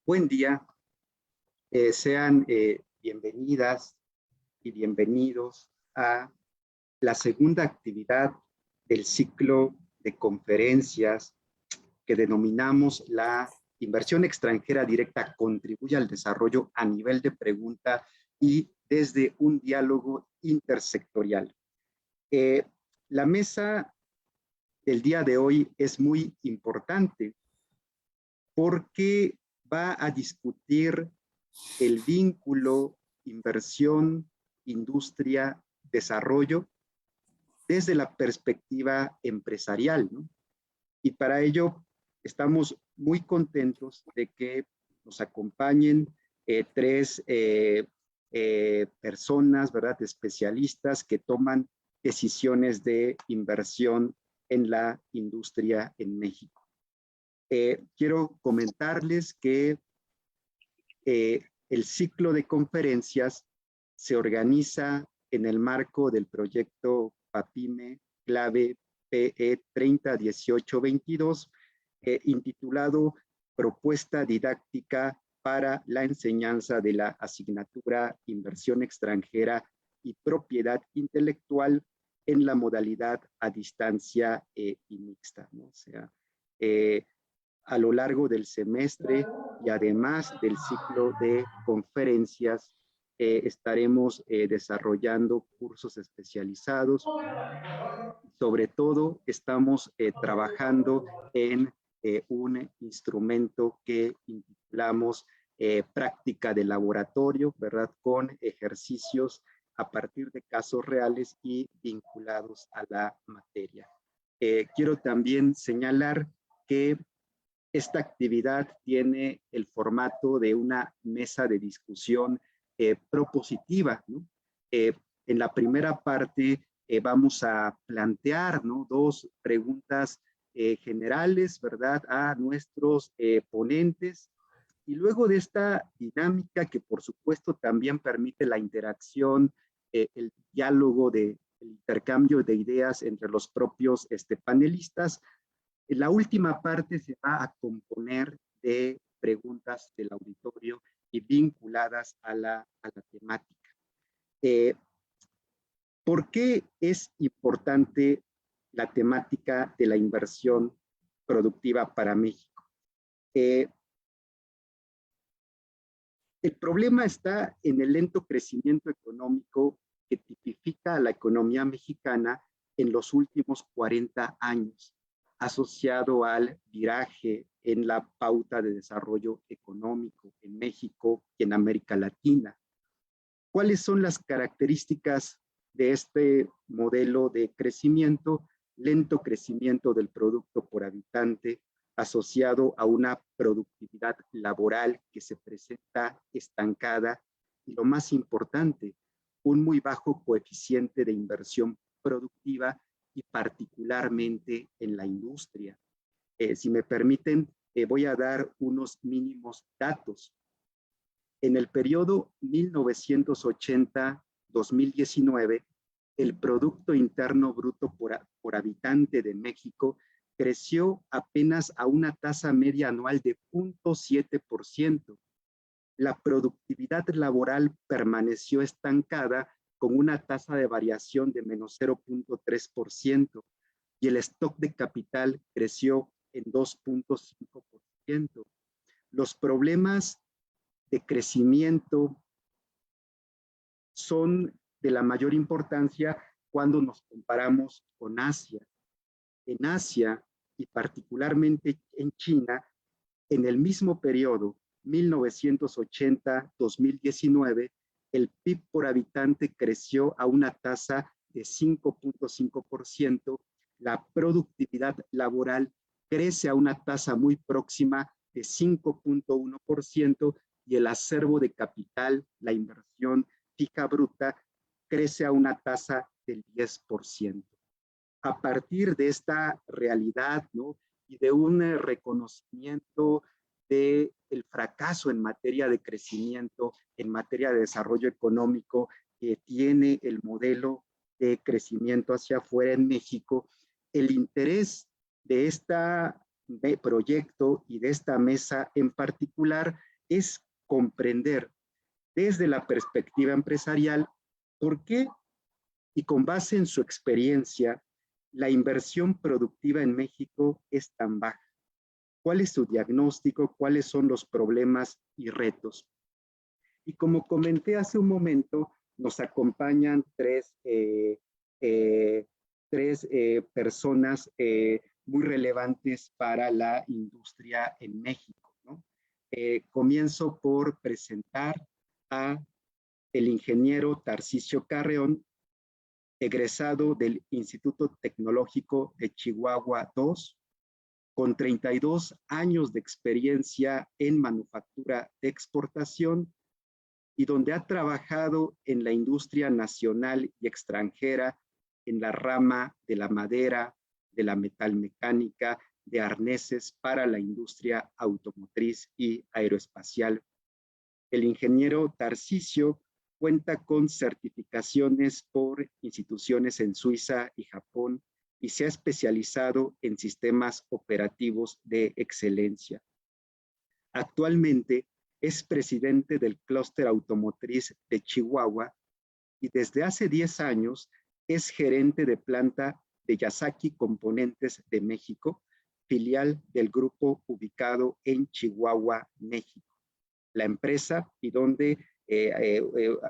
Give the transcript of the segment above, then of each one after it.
Buen día, sean bienvenidas y bienvenidos a la segunda actividad del ciclo de conferencias que denominamos la inversión extranjera directa contribuye al desarrollo a nivel de pregunta y desde un diálogo intersectorial. La mesa del día de hoy es muy importante porque va a discutir el vínculo inversión, industria, desarrollo desde la perspectiva empresarial, ¿no? Y para ello estamos muy contentos de que nos acompañen tres personas, ¿verdad?, especialistas que toman decisiones de inversión en la industria en México. Quiero comentarles que el ciclo de conferencias se organiza en el marco del proyecto PAPIME Clave PE 301822, intitulado Propuesta Didáctica para la Enseñanza de la Asignatura Inversión Extranjera y Propiedad Intelectual en la modalidad a distancia y mixta, ¿no? O sea, a lo largo del semestre y además del ciclo de conferencias, estaremos desarrollando cursos especializados. Sobre todo, estamos trabajando en un instrumento que intitulamos práctica de laboratorio, ¿verdad?, con ejercicios a partir de casos reales y vinculados a la materia. Quiero también señalar que esta actividad tiene el formato de una mesa de discusión propositiva, ¿no? En la primera parte vamos a plantear, ¿no?, dos preguntas generales, ¿verdad?, a nuestros ponentes. Y luego de esta dinámica que por supuesto también permite la interacción, el diálogo, el intercambio de ideas entre los propios panelistas, la última parte se va a componer de preguntas del auditorio y vinculadas a la temática. ¿Por qué es importante la temática de la inversión productiva para México? El problema está en el lento crecimiento económico que tipifica a la economía mexicana en los últimos 40 años, asociado al viraje en la pauta de desarrollo económico en México y en América Latina. ¿Cuáles son las características de este modelo de crecimiento? Lento crecimiento del producto por habitante, asociado a una productividad laboral que se presenta estancada y, lo más importante, un muy bajo coeficiente de inversión productiva y particularmente en la industria. Si me permiten, voy a dar unos mínimos datos. En el periodo 1980-2019, el Producto Interno Bruto por habitante de México creció apenas a una tasa media anual de 0.7%. La productividad laboral permaneció estancada con una tasa de variación de menos 0.3% y el stock de capital creció en 2.5%. Los problemas de crecimiento son de la mayor importancia cuando nos comparamos con Asia. En Asia, y particularmente en China, en el mismo periodo, 1980-2019, el PIB por habitante creció a una tasa de 5.5%, la productividad laboral crece a una tasa muy próxima de 5.1% y el acervo de capital, la inversión fija bruta, crece a una tasa del 10%. A partir de esta realidad, ¿no?, y de un reconocimiento del fracaso en materia de crecimiento, en materia de desarrollo económico que tiene el modelo de crecimiento hacia afuera en México, el interés de este proyecto y de esta mesa en particular es comprender desde la perspectiva empresarial por qué y con base en su experiencia la inversión productiva en México es tan baja. ¿Cuál es su diagnóstico? ¿Cuáles son los problemas y retos? Y como comenté hace un momento, nos acompañan tres personas muy relevantes para la industria en México, ¿no? Comienzo por presentar a el ingeniero Tarcisio Carreón, egresado del Instituto Tecnológico de Chihuahua II, con 32 años de experiencia en manufactura de exportación y donde ha trabajado en la industria nacional y extranjera en la rama de la madera, de la metalmecánica, de arneses para la industria automotriz y aeroespacial. El ingeniero Tarcisio cuenta con certificaciones por instituciones en Suiza y Japón y se ha especializado en sistemas operativos de excelencia. Actualmente es presidente del clúster automotriz de Chihuahua y desde hace 10 años es gerente de planta de Yazaki Componentes de México, filial del grupo ubicado en Chihuahua, México. La empresa y donde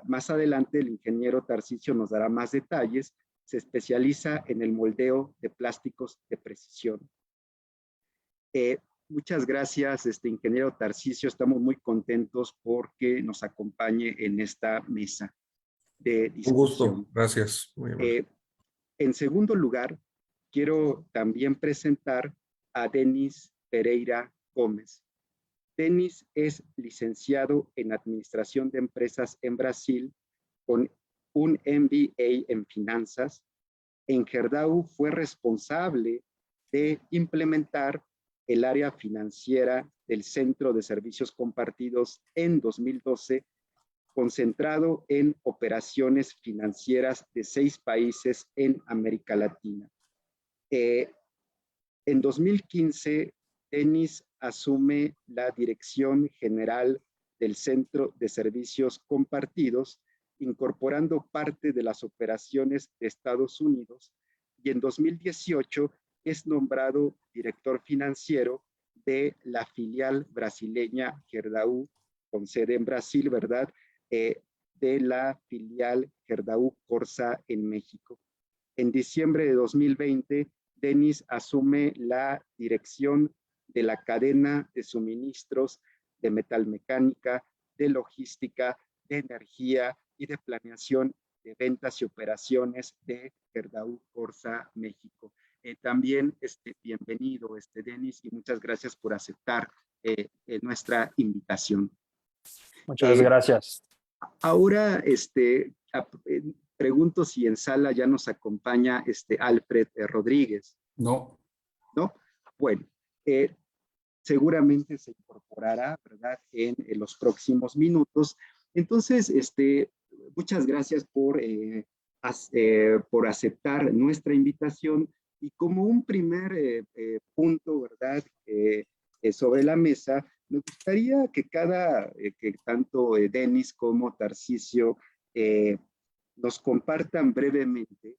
más adelante el ingeniero Tarcisio nos dará más detalles, se especializa en el moldeo de plásticos de precisión. Muchas gracias, ingeniero Tarcisio. Estamos muy contentos porque nos acompañe en esta mesa de discusión. Un gusto, gracias. Muy amable. En segundo lugar, quiero también presentar a Denis Pereira Gómez. Denis es licenciado en Administración de Empresas en Brasil con un MBA en Finanzas. En Gerdau fue responsable de implementar el área financiera del Centro de Servicios Compartidos en 2012, concentrado en operaciones financieras de 6 países en América Latina. En 2015, Denis asume la dirección general del Centro de Servicios Compartidos, incorporando parte de las operaciones de Estados Unidos, y en 2018 es nombrado director financiero de la filial brasileña Gerdau, con sede en Brasil, ¿verdad? De la filial Gerdau Corsa en México. En diciembre de 2020, Denis asume la dirección de la cadena de suministros de metalmecánica, de logística, de energía y de planeación de ventas y operaciones de Gerdau Corsa México. También bienvenido, Denis, y muchas gracias por aceptar nuestra invitación. Muchas gracias. Ahora, pregunto si en sala ya nos acompaña Alfred Rodríguez. No. ¿No? Bueno, seguramente se incorporará, ¿verdad?, en los próximos minutos. Entonces, muchas gracias por aceptar nuestra invitación, y como un primer punto, ¿verdad?, sobre la mesa, me gustaría que que tanto Denis como Tarcisio nos compartan brevemente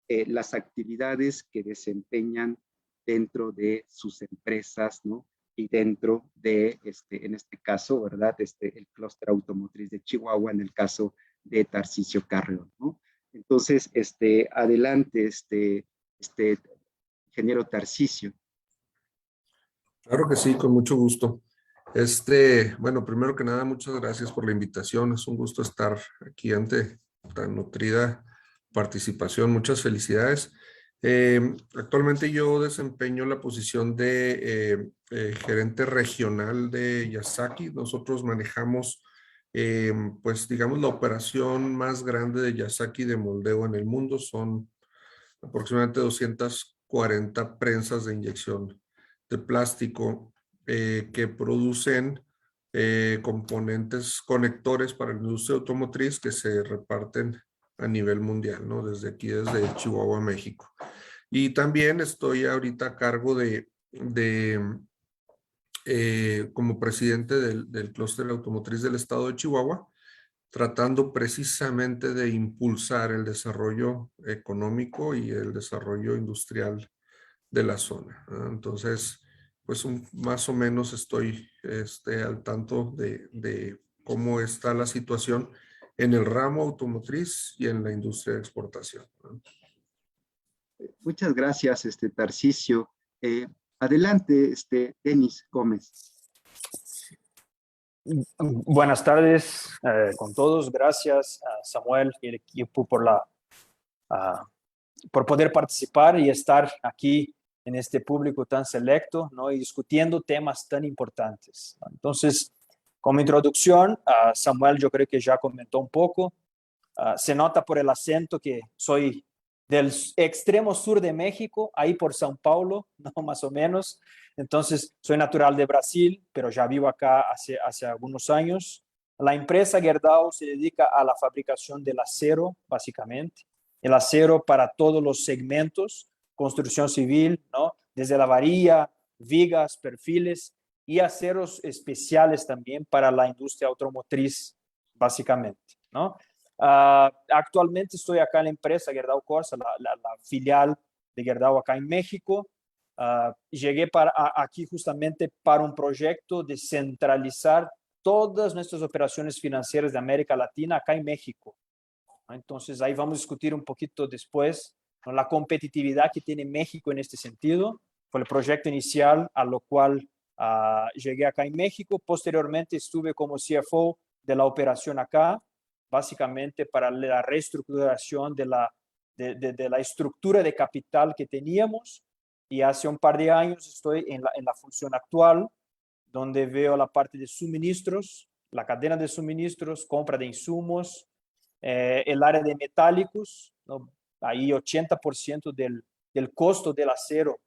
las actividades que desempeñan dentro de sus empresas, ¿no? Y dentro de, en este caso, ¿verdad?, el clúster automotriz de Chihuahua, en el caso de Tarcisio Carreón, ¿no? Entonces, adelante, ingeniero Tarcisio. Claro que sí, con mucho gusto. Bueno, primero que nada, muchas gracias por la invitación. Es un gusto estar aquí ante tan nutrida participación. Muchas felicidades. Actualmente yo desempeño la posición de gerente regional de Yazaki. Nosotros manejamos, pues digamos, la operación más grande de Yazaki de moldeo en el mundo. Son aproximadamente 240 prensas de inyección de plástico que producen componentes, conectores para la industria automotriz que se reparten a nivel mundial, ¿no? Desde aquí, desde Chihuahua, México. Y también estoy ahorita a cargo de como presidente del clúster automotriz del estado de Chihuahua, tratando precisamente de impulsar el desarrollo económico y el desarrollo industrial de la zona. Entonces, pues más o menos estoy al tanto de cómo está la situación en el ramo automotriz y en la industria de exportación. Muchas gracias, Tarcisio. Adelante, Denis Gómez. Buenas tardes con todos. Gracias a Samuel y el equipo por poder participar y estar aquí en este público tan selecto, ¿no? Y discutiendo temas tan importantes. Entonces, como introducción, Samuel yo creo que ya comentó un poco. Se nota por el acento que soy del extremo sur de México, ahí por São Paulo, ¿no? Más o menos. Entonces, soy natural de Brasil, pero ya vivo acá hace algunos años. La empresa Gerdau se dedica a la fabricación del acero, básicamente. El acero para todos los segmentos, construcción civil, ¿no? Desde la varilla, vigas, perfiles y aceros especiales también para la industria automotriz, básicamente, ¿no? Actualmente estoy acá en la empresa Gerdau Corsa, la filial de Gerdau acá en México. Llegué aquí justamente para un proyecto de centralizar todas nuestras operaciones financieras de América Latina acá en México. Entonces ahí vamos a discutir un poquito después, ¿no?, la competitividad que tiene México en este sentido. Fue el proyecto inicial a lo cual llegué acá en México. Posteriormente estuve como CFO de la operación acá, básicamente para la reestructuración de la estructura de capital que teníamos. Y hace un par de años estoy en la función actual, donde veo la parte de suministros, la cadena de suministros, compra de insumos, el área de metálicos, ¿no? Ahí 80% del costo del acero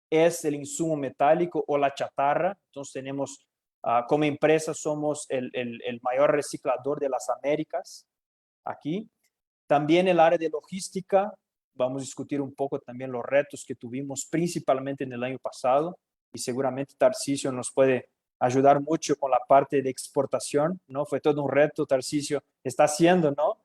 es el insumo metálico o la chatarra. Entonces tenemos, como empresa somos el mayor reciclador de las Américas aquí. También el área de logística, vamos a discutir un poco también los retos que tuvimos principalmente en el año pasado y seguramente Tarcisio nos puede ayudar mucho con la parte de exportación, ¿no? Fue todo un reto, Tarcisio está haciendo, ¿no?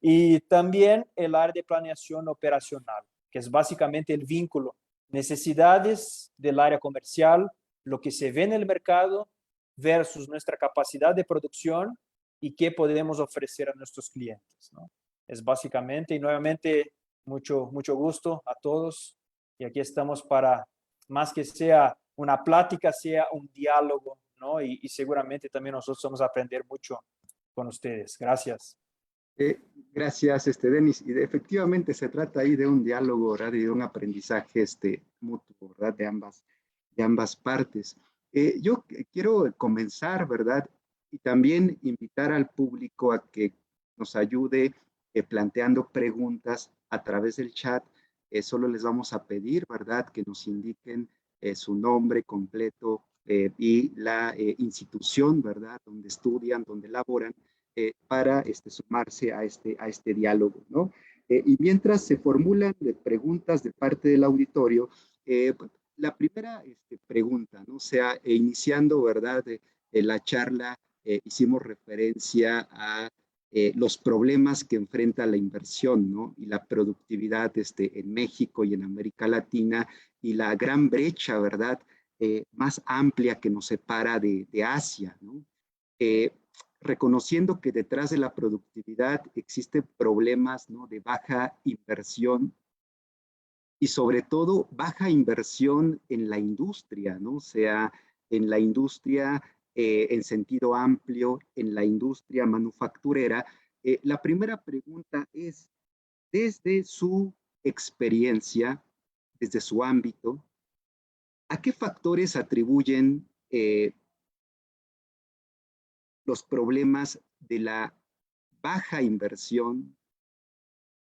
Y también el área de planeación operacional, que es básicamente el vínculo, necesidades del área comercial, lo que se ve en el mercado versus nuestra capacidad de producción y qué podemos ofrecer a nuestros clientes, ¿no? Es básicamente, y nuevamente, mucho gusto a todos. Y aquí estamos para, más que sea una plática, sea un diálogo, ¿no? Y seguramente también nosotros vamos a aprender mucho con ustedes. Gracias. Gracias, Denis. Y efectivamente se trata ahí de un diálogo, ¿verdad? Y de un aprendizaje mutuo, ¿verdad? De ambas partes. Yo quiero comenzar, ¿verdad? Y también invitar al público a que nos ayude planteando preguntas a través del chat. Solo les vamos a pedir, ¿verdad?, que nos indiquen su nombre completo y la institución, ¿verdad?, donde estudian, donde laboran, para sumarse a este diálogo, ¿no? Y mientras se formulan preguntas de parte del auditorio, la primera pregunta, ¿no? O sea, iniciando, ¿verdad?, la charla, hicimos referencia a los problemas que enfrenta la inversión, ¿no? Y la productividad en México y en América Latina y la gran brecha, ¿verdad?, más amplia que nos separa de Asia, ¿no? Reconociendo que detrás de la productividad existen problemas, ¿no?, de baja inversión y sobre todo baja inversión en la industria, ¿no? O sea, en la industria en sentido amplio, en la industria manufacturera. La primera pregunta es, desde su experiencia, desde su ámbito, ¿a qué factores atribuyen los problemas de la baja inversión,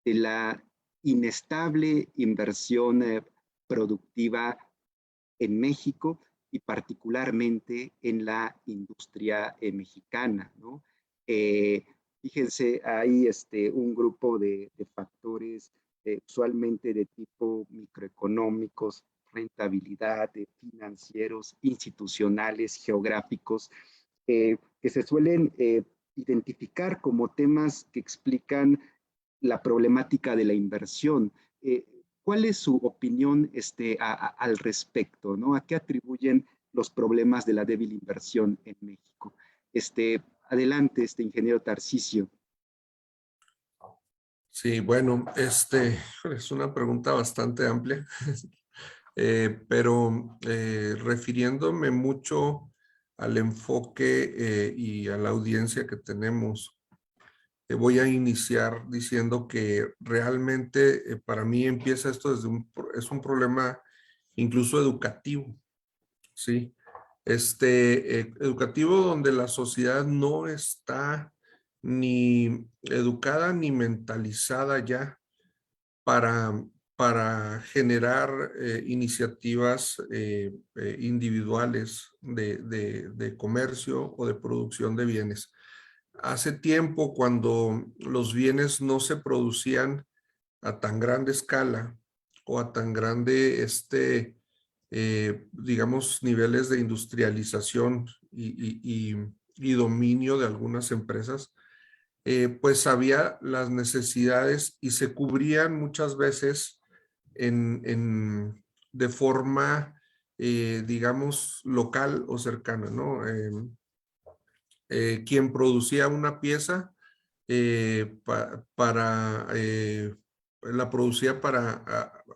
de la inestable inversión productiva en México y particularmente en la industria mexicana, ¿no? Fíjense, hay un grupo de factores usualmente de tipo microeconómicos, rentabilidad, de financieros, institucionales, geográficos, que se suelen identificar como temas que explican la problemática de la inversión. ¿Cuál es su opinión al respecto, ¿no? ¿A qué atribuyen los problemas de la débil inversión en México? Adelante, ingeniero Tarcisio. Sí, bueno, es una pregunta bastante amplia, pero refiriéndome mucho al enfoque y a la audiencia que tenemos, voy a iniciar diciendo que realmente para mí empieza esto es un problema incluso educativo, ¿sí? Educativo donde la sociedad no está ni educada ni mentalizada ya para, para generar iniciativas individuales de comercio o de producción de bienes. Hace tiempo, cuando los bienes no se producían a tan grande escala o a tan grande, digamos, niveles de industrialización y dominio de algunas empresas, pues había las necesidades y se cubrían muchas veces de forma, digamos, local o cercana, ¿no? Quien producía una pieza la producía para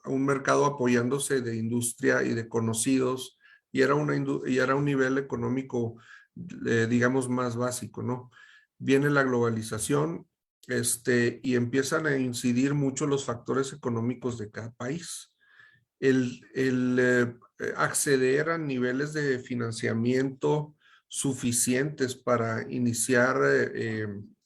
a un mercado apoyándose de industria y de conocidos, y era un nivel económico, digamos, más básico, ¿no? Viene la globalización, y empiezan a incidir mucho los factores económicos de cada país. El acceder a niveles de financiamiento suficientes para iniciar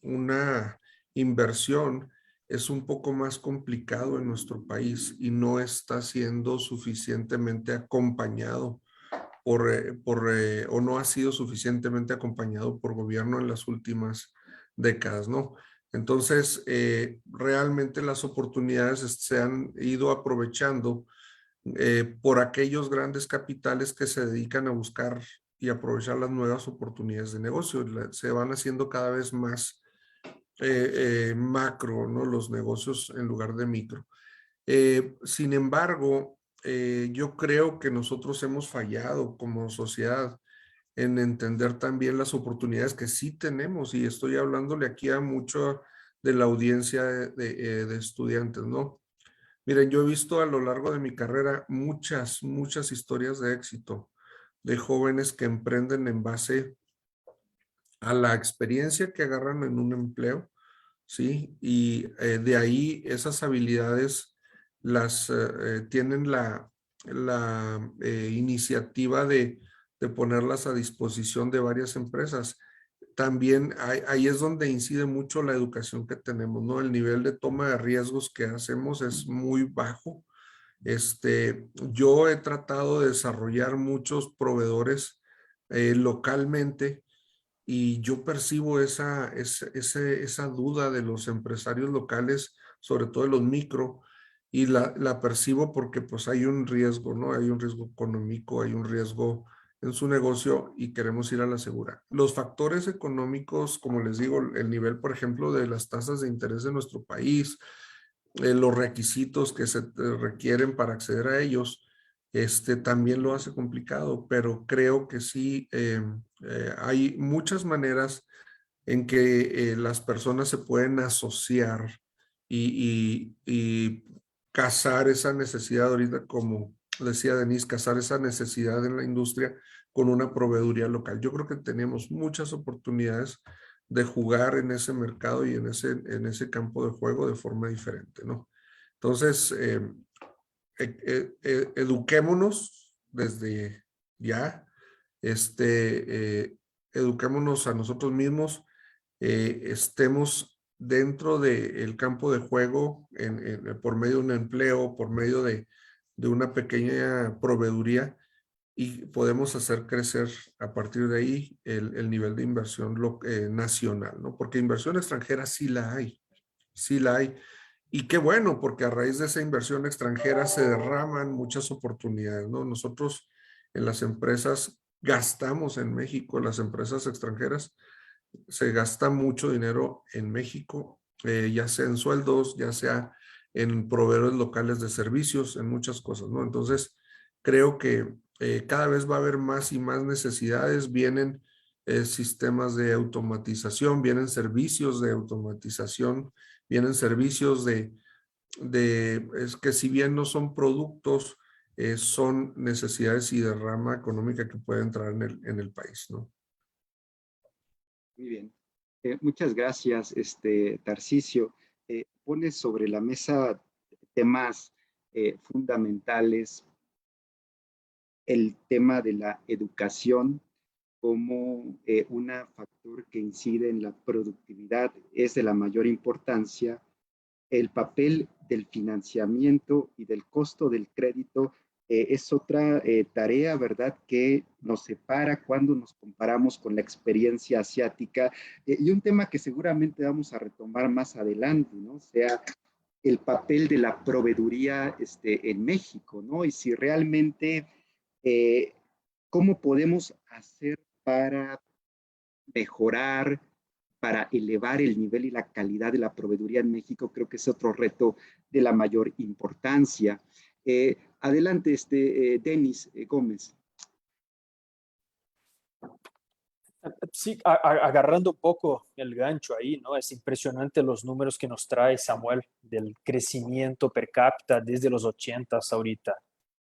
una inversión es un poco más complicado en nuestro país y no está siendo suficientemente acompañado o no ha sido suficientemente acompañado por gobierno en las últimas décadas, ¿no? Entonces, realmente las oportunidades se han ido aprovechando por aquellos grandes capitales que se dedican a buscar y aprovechar las nuevas oportunidades de negocio. Se van haciendo cada vez más macro, ¿no? Los negocios en lugar de micro. Sin embargo, yo creo que nosotros hemos fallado como sociedad en entender también las oportunidades que sí tenemos, y estoy hablándole aquí a mucho de la audiencia de estudiantes, ¿no? Miren, yo he visto a lo largo de mi carrera muchas historias de éxito de jóvenes que emprenden en base a la experiencia que agarran en un empleo, ¿sí? Y de ahí esas habilidades las tienen la iniciativa de ponerlas a disposición de varias empresas. También ahí es donde incide mucho la educación que tenemos, ¿no? El nivel de toma de riesgos que hacemos es muy bajo. Yo he tratado de desarrollar muchos proveedores localmente, y yo percibo esa duda de los empresarios locales, sobre todo de los micro, y la percibo porque pues hay un riesgo, ¿no? Hay un riesgo económico, hay un riesgo en su negocio y queremos ir a la segura. Los factores económicos, como les digo, el nivel, por ejemplo, de las tasas de interés de nuestro país, los requisitos que se requieren para acceder a ellos, también lo hace complicado, pero creo que sí hay muchas maneras en que las personas se pueden asociar y casar esa necesidad, ahorita como decía Denise, casar esa necesidad en la industria con una proveeduría local. Yo creo que tenemos muchas oportunidades de jugar en ese mercado y en ese campo de juego de forma diferente, ¿no? Entonces, eduquémonos desde ya, eduquémonos a nosotros mismos, estemos dentro del campo de juego por medio de un empleo, por medio de una pequeña proveeduría, y podemos hacer crecer a partir de ahí el nivel de inversión nacional, ¿no? Porque inversión extranjera sí la hay, Y qué bueno, porque a raíz de esa inversión extranjera se derraman muchas oportunidades, ¿no? Nosotros en las empresas gastamos en México, las empresas extranjeras, se gasta mucho dinero en México, ya sea en sueldos, ya sea en proveedores locales de servicios, en muchas cosas, ¿no? Entonces, creo que cada vez va a haber más y más necesidades, vienen sistemas de automatización, vienen servicios de automatización, vienen servicios es que si bien no son productos, son necesidades y derrama económica que puede entrar en el país, ¿no? Muy bien. Muchas gracias, Tarcisio. Pones sobre la mesa temas fundamentales, el tema de la educación como un factor que incide en la productividad es de la mayor importancia. El papel del financiamiento y del costo del crédito es otra tarea, ¿verdad?, que nos separa cuando nos comparamos con la experiencia asiática, y un tema que seguramente vamos a retomar más adelante, ¿no? O sea, el papel de la proveeduría en México, ¿no? Y si realmente, eh, ¿cómo podemos hacer para mejorar, para elevar el nivel y la calidad de la proveeduría en México? Creo que es otro reto de la mayor importancia. Adelante, Denis Gómez. Sí, agarrando un poco el gancho ahí, ¿no? Es impresionante los números que nos trae Samuel del crecimiento per cápita desde los 80 hasta ahorita,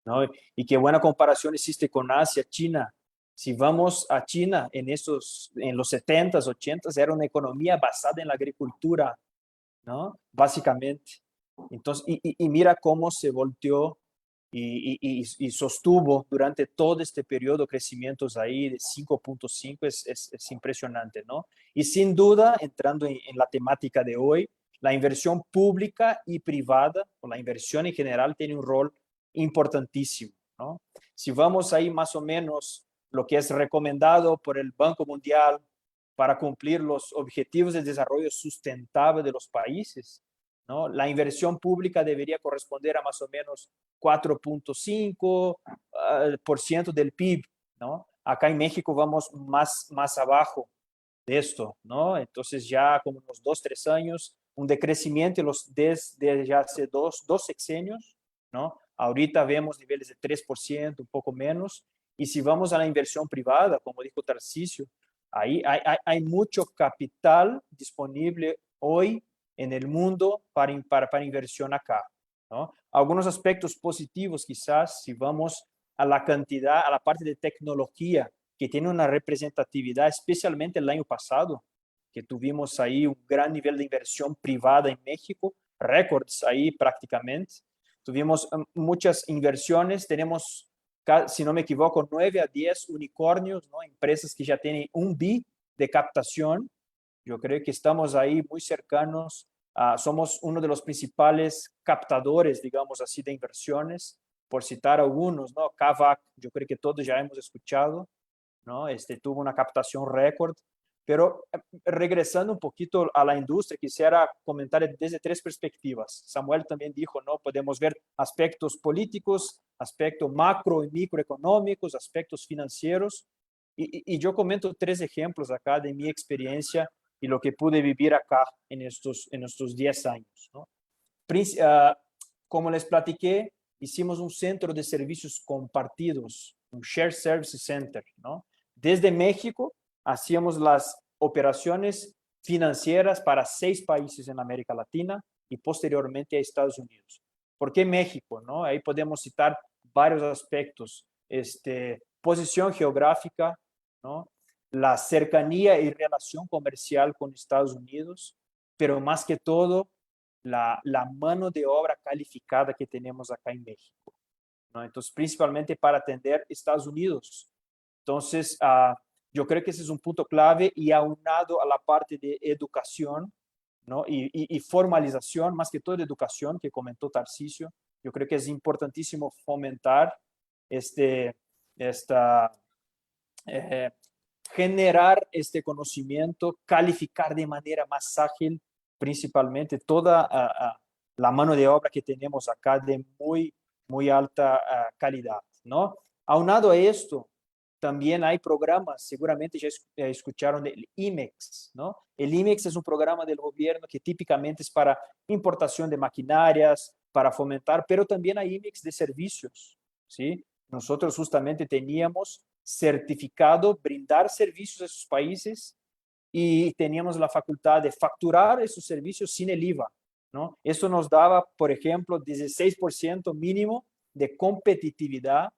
¿no? Y qué buena comparación hiciste con Asia, China. Si vamos a China en los 70s, 80s, era una economía basada en la agricultura, ¿no? Básicamente. Entonces, y mira cómo se volteó y sostuvo durante todo este periodo crecimientos ahí de 5.5, es impresionante, ¿no? Y sin duda, entrando en la temática de hoy, la inversión pública y privada, o la inversión en general, tiene un rol importantísimo, ¿no? Si vamos ahí más o menos lo que es recomendado por el Banco Mundial para cumplir los objetivos de desarrollo sustentable de los países, ¿no? La inversión pública debería corresponder a más o menos 4.5% del PIB, ¿no? Acá en México vamos más abajo de esto, ¿no? Entonces ya como unos 2, 3 años, un decrecimiento desde ya hace dos sexenios, ¿no? Ahorita vemos niveles de 3%, un poco menos, y si vamos a la inversión privada, como dijo Tarcisio, ahí hay mucho capital disponible hoy en el mundo para inversión acá, ¿no? Algunos aspectos positivos quizás, si vamos a la cantidad, a la parte de tecnología, que tiene una representatividad, especialmente el año pasado, que tuvimos ahí un gran nivel de inversión privada en México, récords ahí prácticamente. Tuvimos muchas inversiones, tenemos, si no me equivoco, 9 a 10 unicornios, ¿no? Empresas que ya tienen un bi de captación. Yo creo que estamos ahí muy cercanos, somos uno de los principales captadores, digamos así, de inversiones, por citar algunos, ¿no? Kavak, yo creo que todos ya hemos escuchado, ¿no? Tuvo una captación récord. Pero regresando un poquito a la industria, quisiera comentar desde tres perspectivas. Samuel también dijo, ¿no? Podemos ver aspectos políticos, aspectos macro y microeconómicos, aspectos financieros. Y yo comento tres ejemplos acá de mi experiencia y lo que pude vivir acá en estos 10 años, ¿no? Como les platiqué, hicimos un centro de servicios compartidos, un Shared Services Center, ¿no? Desde México hacíamos las operaciones financieras para 6 países en América Latina y posteriormente a Estados Unidos. ¿Por qué México? ¿No? Ahí podemos citar varios aspectos. Posición geográfica, ¿no? La cercanía y relación comercial con Estados Unidos, pero más que todo, la mano de obra calificada que tenemos acá en México, ¿no? Entonces, principalmente para atender Estados Unidos. Entonces, yo creo que ese es un punto clave y aunado a la parte de educación, ¿no? Y formalización, más que todo de educación, que comentó Tarcisio, yo creo que es importantísimo fomentar esta, eh, generar este conocimiento, calificar de manera más ágil, principalmente toda la mano de obra que tenemos acá de muy alta calidad, ¿no? Aunado a esto, también hay programas, seguramente ya escucharon del IMEX, ¿no? El IMEX es un programa del gobierno que típicamente es para importación de maquinarias, para fomentar, pero también hay IMEX de servicios, ¿sí? Nosotros justamente teníamos certificado brindar servicios a esos países y teníamos la facultad de facturar esos servicios sin el IVA, ¿no? Eso nos daba, por ejemplo, 16% mínimo de competitividad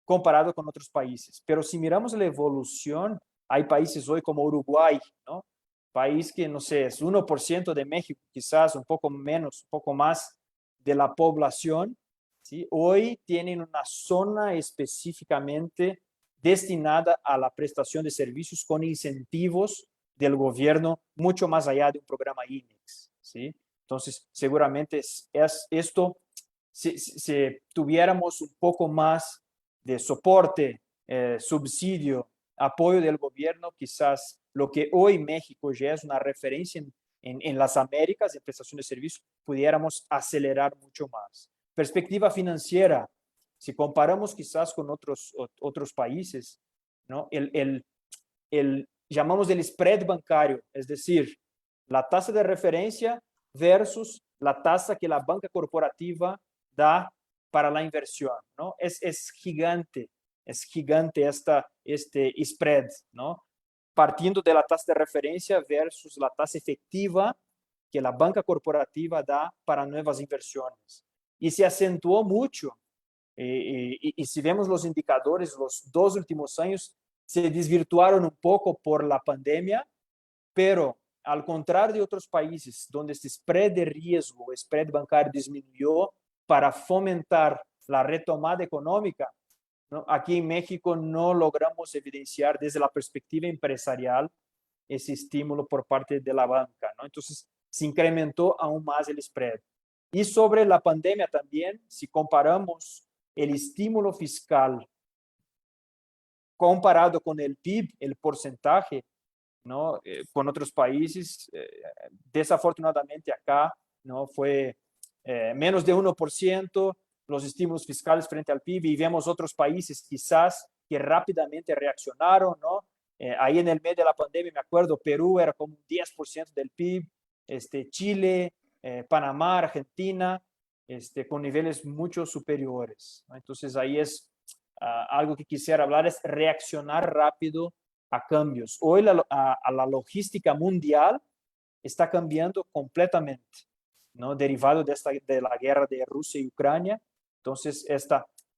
comparado con otros países. Pero si miramos la evolución, hay países hoy como Uruguay, ¿no? País que, no sé, es 1% de México, quizás un poco menos, un poco más de la población, ¿sí? Hoy tienen una zona específicamente destinada a la prestación de servicios con incentivos del gobierno mucho más allá de un programa INEX, ¿sí? Entonces, seguramente es esto, si tuviéramos un poco más de soporte, subsidio, apoyo del gobierno, quizás lo que hoy México ya es una referencia en las Américas en prestación de servicios, pudiéramos acelerar mucho más. Perspectiva financiera, si comparamos quizás con otros países, ¿no? Llamamos el spread bancario, es decir, la tasa de referencia versus la tasa que la banca corporativa da para la inversión, ¿no? Es gigante este spread, ¿no? Partiendo de la tasa de referencia versus la tasa efectiva que la banca corporativa da para nuevas inversiones. Y se acentuó mucho. Y si vemos los indicadores, los 2 últimos años se desvirtuaron un poco por la pandemia, pero al contrario de otros países donde este spread de riesgo, spread bancario disminuyó para fomentar la retomada económica, ¿no? Aquí en México no logramos evidenciar desde la perspectiva empresarial ese estímulo por parte de la banca, ¿no? Entonces se incrementó aún más el spread. Y sobre la pandemia también, si comparamos el estímulo fiscal comparado con el PIB, el porcentaje, ¿no? Con otros países, desafortunadamente acá, ¿no? Fue menos de 1% los estímulos fiscales frente al PIB y vemos otros países quizás que rápidamente reaccionaron, ¿no? Ahí en el medio de la pandemia, me acuerdo, Perú era como un 10% del PIB, Chile, Panamá, Argentina, con niveles mucho superiores, ¿no? Entonces ahí es algo que quisiera hablar, es reaccionar rápido a cambios. Hoy la logística mundial está cambiando completamente, ¿no? Derivado de la guerra de Rusia y Ucrania. Entonces,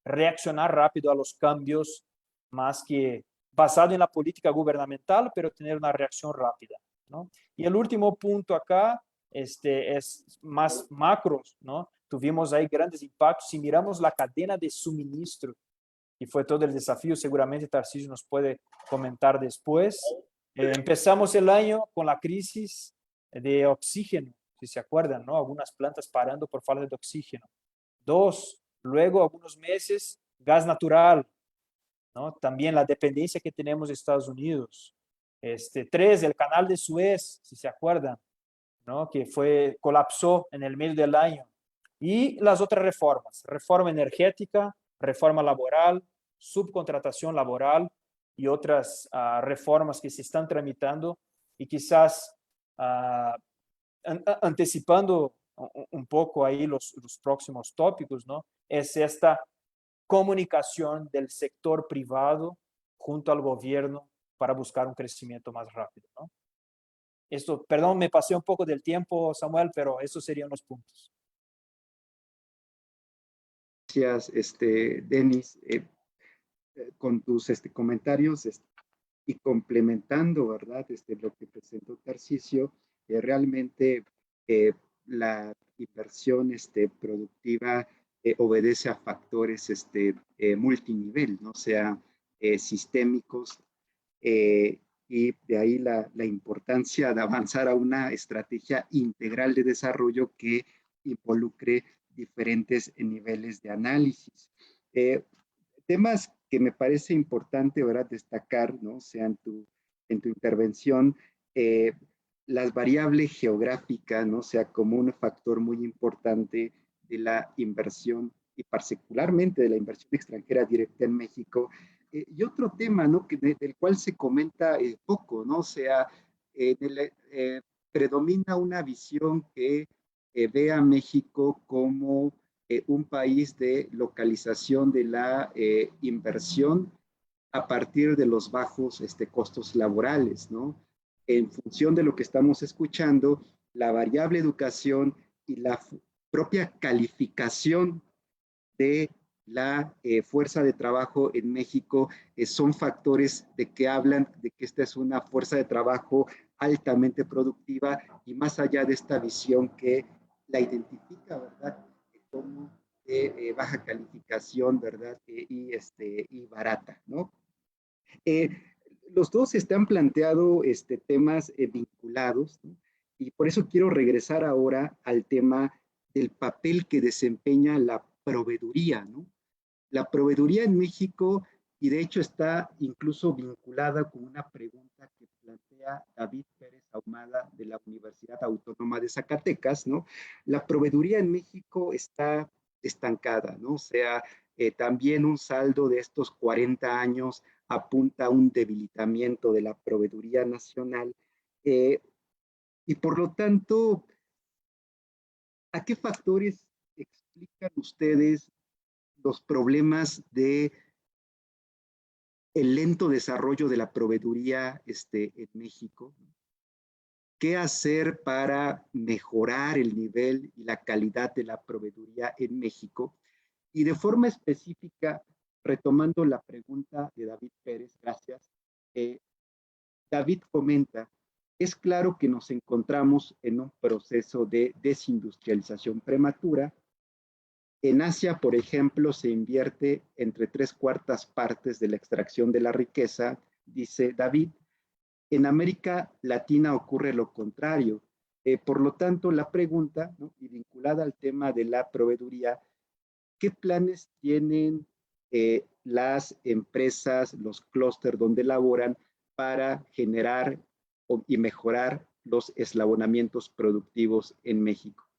reaccionar rápido a los cambios, más que basado en la política gubernamental, pero tener una reacción rápida, ¿no? Y el último punto acá es más macro, ¿no? Tuvimos ahí grandes impactos. Si miramos la cadena de suministro, y fue todo el desafío, seguramente Tarcísio nos puede comentar después. Empezamos el año con la crisis de oxígeno, si se acuerdan, ¿no? Algunas plantas parando por falta de oxígeno. 2, luego algunos meses, gas natural, ¿no? También la dependencia que tenemos de Estados Unidos. 3, el canal de Suez, si se acuerdan, ¿no? Que colapsó en el medio del año. Y las otras reformas, reforma energética, reforma laboral, subcontratación laboral y otras reformas que se están tramitando y quizás anticipando un poco ahí los próximos tópicos, ¿no? Es esta comunicación del sector privado junto al gobierno para buscar un crecimiento más rápido, ¿no? Esto, perdón, me pasé un poco del tiempo, Samuel, pero esos serían los puntos. Gracias, Denis, con tus comentarios y complementando, ¿verdad? Lo que presentó Tarcisio, realmente la inversión productiva obedece a factores multinivel, ¿no? O sea, sistémicos, y de ahí la importancia de avanzar a una estrategia integral de desarrollo que involucre diferentes niveles de análisis. Temas que me parece importante, ¿verdad?, destacar, ¿no? O sea, en tu intervención, la variable geográfica, ¿no? Sea como un factor muy importante de la inversión y particularmente de la inversión extranjera directa en México. Y otro tema, ¿no? Del cual se comenta poco, ¿no? O sea, predomina una visión que ve a México como un país de localización de la inversión a partir de los bajos costos laborales, ¿no? En función de lo que estamos escuchando, la variable educación y la propia calificación de la fuerza de trabajo en México son factores de que hablan de que esta es una fuerza de trabajo altamente productiva y más allá de esta visión que la identifica, ¿verdad? Como de baja calificación, ¿verdad? Y barata, ¿no? Eh, los dos están planteado temas vinculados, ¿no? Y por eso quiero regresar ahora al tema del papel que desempeña la proveeduría, ¿no? La proveeduría en México, y de hecho está incluso vinculada con una pregunta que plantea David Pérez Ahumada de la Universidad Autónoma de Zacatecas, ¿no? La proveeduría en México está estancada, ¿no? O sea, también un saldo de estos 40 años apunta a un debilitamiento de la proveeduría nacional eh, y por lo tanto, ¿a qué factores explican ustedes los problemas de el lento desarrollo de la proveeduría en México? ¿Qué hacer para mejorar el nivel y la calidad de la proveeduría en México? Y de forma específica, retomando la pregunta de David Pérez, gracias, David comenta, es claro que nos encontramos en un proceso de desindustrialización prematura. En Asia, por ejemplo, se invierte entre 3/4 de la extracción de la riqueza, dice David. En América Latina ocurre lo contrario. Por lo tanto, la pregunta, ¿no? Y vinculada al tema de la proveeduría, ¿qué planes tienen las empresas, los clústeres donde laboran para generar y mejorar los eslabonamientos productivos en México?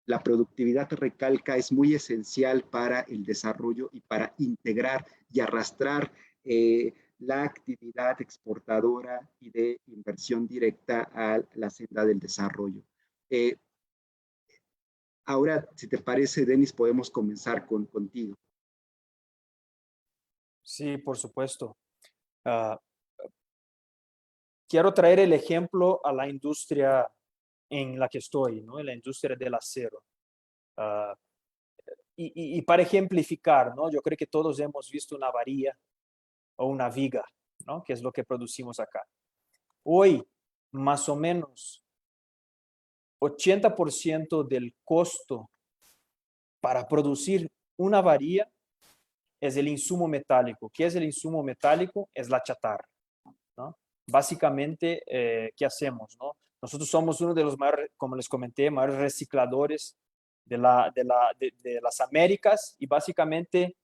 La productividad, recalca, es muy esencial para el desarrollo y para integrar y arrastrar la actividad exportadora y de inversión directa a la senda del desarrollo. Ahora, si te parece, Denis, podemos comenzar contigo. Sí, por supuesto. Ah, quiero traer el ejemplo a la industria en la que estoy, ¿no? En la industria del acero. Ah, y para ejemplificar, ¿no? Yo creo que todos hemos visto una varilla o una viga, ¿no? Que es lo que producimos acá. Hoy, más o menos, 80% del costo para producir una varilla es el insumo metálico. ¿Qué es el insumo metálico? Es la chatarra, ¿no? Básicamente, ¿qué hacemos, no? Nosotros somos uno de los mayores, como les comenté, mayores recicladores de las Américas y básicamente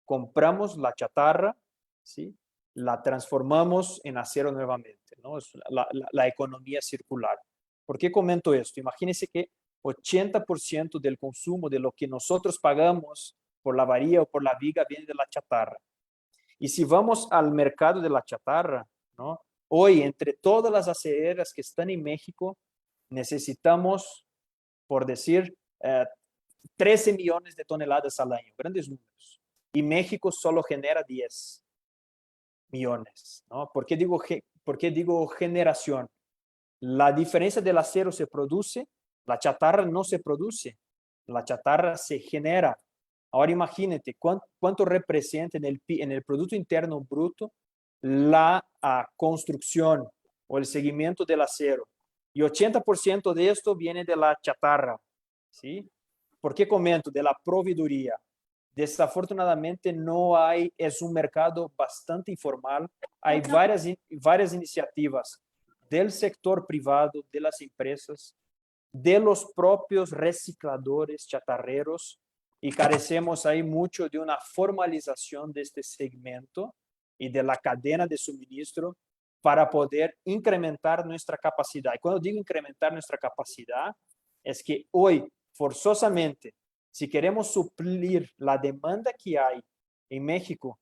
compramos la chatarra, ¿sí? La transformamos en acero nuevamente, ¿no? Es la economía circular. ¿Por qué comento esto? Imagínense que 80% del consumo de lo que nosotros pagamos por la varilla o por la viga viene de la chatarra. Y si vamos al mercado de la chatarra, ¿no? Hoy, entre todas las acereras que están en México, necesitamos, por decir, 13 millones de toneladas al año, grandes números. Y México solo genera 10 millones, ¿no? ¿Por qué digo generación? La diferencia del acero se produce, la chatarra no se produce, la chatarra se genera. Ahora imagínate cuánto representa en el Producto Interno Bruto la construcción o el seguimiento del acero. Y 80% de esto viene de la chatarra, ¿sí? ¿Por qué comento? De la proveeduría. Desafortunadamente no hay, es un mercado bastante informal, hay varias iniciativas del sector privado, de las empresas, de los propios recicladores chatarreros y carecemos ahí mucho de una formalización de este segmento y de la cadena de suministro para poder incrementar nuestra capacidad. Y cuando digo incrementar nuestra capacidad, es que hoy, forzosamente, si queremos suplir la demanda que hay en México,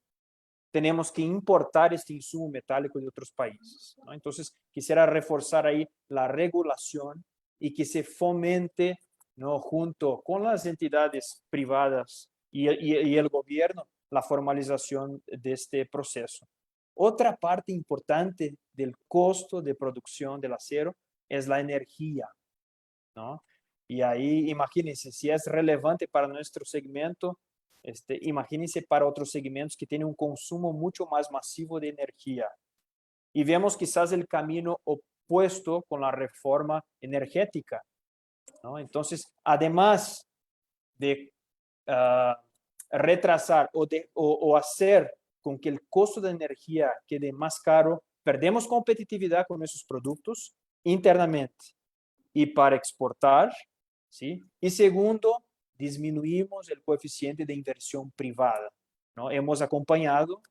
tenemos que importar este insumo metálico de otros países, ¿no? Entonces, quisiera reforzar ahí la regulación y que se fomente, ¿no?, junto con las entidades privadas y el gobierno, la formalización de este proceso. Otra parte importante del costo de producción del acero es la energía, ¿no? Y ahí, imagínense, si es relevante para nuestro segmento, imagínense para otros segmentos que tienen un consumo mucho más masivo de energía. Y vemos quizás el camino opuesto con la reforma energética, ¿no? Entonces, además de retrasar o hacer con que el costo de energía quede más caro, perdemos competitividad con esos productos internamente y para exportar, ¿sí? Y segundo, disminuimos el coeficiente de inversión privada, ¿no? Hemos acompañado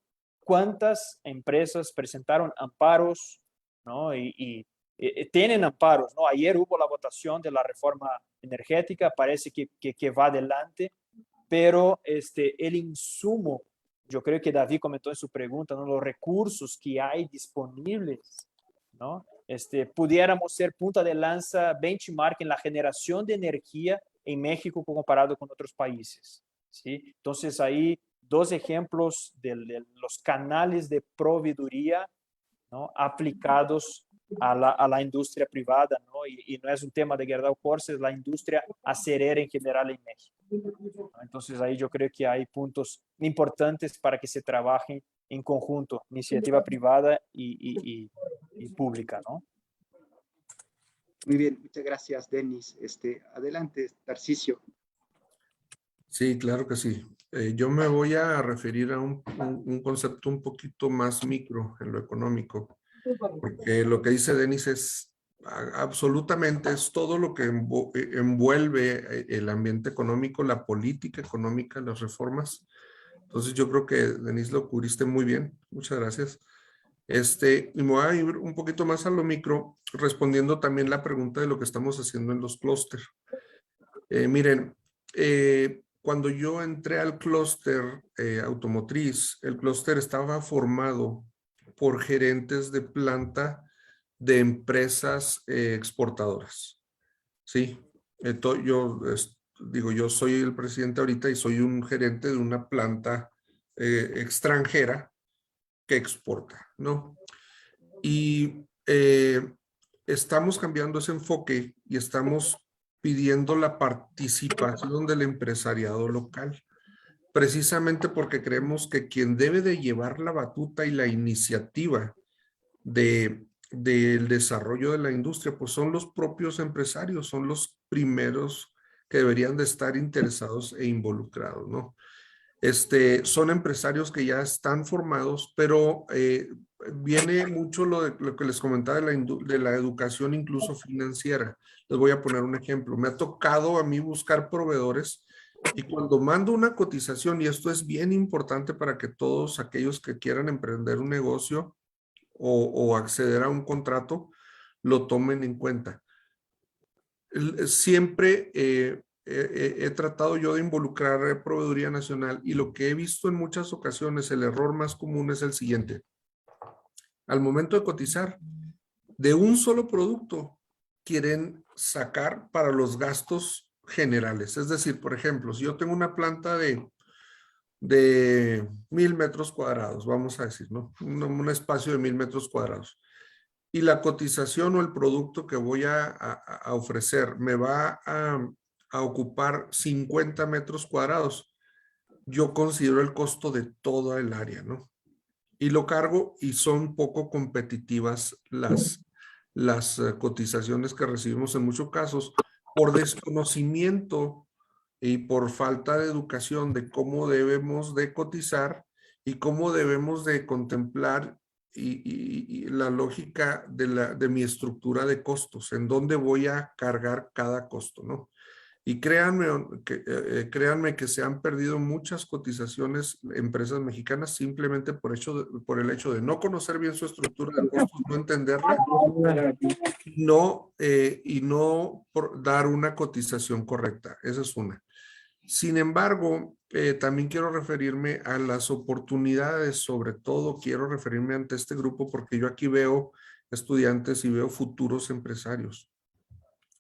cuántas empresas presentaron amparos, ¿no? Y tienen amparos, ¿no? Ayer hubo la votación de la reforma energética, parece que va adelante, pero el insumo, yo creo que David comentó en su pregunta, ¿no?, los recursos que hay disponibles, ¿no? Pudiéramos ser punta de lanza, benchmark en la generación de energía en México comparado con otros países, ¿sí? Entonces, ahí dos ejemplos de los canales de proveeduría, ¿no?, aplicados a la industria privada, ¿no? Y no es un tema de Gerdau Corsa, es la industria acerera en general en México, ¿no? Entonces, ahí yo creo que hay puntos importantes para que se trabajen en conjunto, iniciativa privada y pública, ¿no? Muy bien, muchas gracias, Denis. Adelante, Tarcisio. Sí, claro que sí. Yo me voy a referir a un concepto un poquito más micro en lo económico, porque lo que dice Denis es absolutamente, es todo lo que envuelve el ambiente económico, la política económica, las reformas. Entonces yo creo que, Denis, lo cubriste muy bien. Muchas gracias. Y me voy a ir un poquito más a lo micro, respondiendo también la pregunta de lo que estamos haciendo en los clústeres. Miren, cuando yo entré al clúster automotriz, el clúster estaba formado por gerentes de planta de empresas exportadoras. Sí, yo soy el presidente ahorita y soy un gerente de una planta extranjera que exporta, ¿no? Y estamos cambiando ese enfoque y estamos pidiendo la participación del empresariado local, precisamente porque creemos que quien debe de llevar la batuta y la iniciativa del desarrollo de la industria, pues son los propios empresarios, son los primeros que deberían de estar interesados e involucrados, ¿no? Son empresarios que ya están formados, pero viene mucho lo que les comentaba de la educación incluso financiera. Les voy a poner un ejemplo. Me ha tocado a mí buscar proveedores y cuando mando una cotización, y esto es bien importante para que todos aquellos que quieran emprender un negocio o acceder a un contrato, lo tomen en cuenta. Siempre he tratado yo de involucrar proveeduría nacional y lo que he visto en muchas ocasiones, el error más común es el siguiente. Al momento de cotizar, de un solo producto quieren sacar para los gastos generales. Es decir, por ejemplo, si yo tengo una planta de 1000 metros cuadrados, vamos a decir, ¿no? Un espacio de 1000 metros cuadrados. Y la cotización o el producto que voy a ofrecer me va a ocupar 50 metros cuadrados. Yo considero el costo de toda el área, ¿no? Y lo cargo y son poco competitivas las cotizaciones que recibimos en muchos casos por desconocimiento y por falta de educación de cómo debemos de cotizar y cómo debemos de contemplar y la lógica de mi estructura de costos, en dónde voy a cargar cada costo, ¿no? Y créanme que se han perdido muchas cotizaciones empresas mexicanas simplemente por el hecho de no conocer bien su estructura de costos, no entenderla y no por dar una cotización correcta. Esa es una. Sin embargo, también quiero referirme a las oportunidades, sobre todo quiero referirme ante este grupo porque yo aquí veo estudiantes y veo futuros empresarios.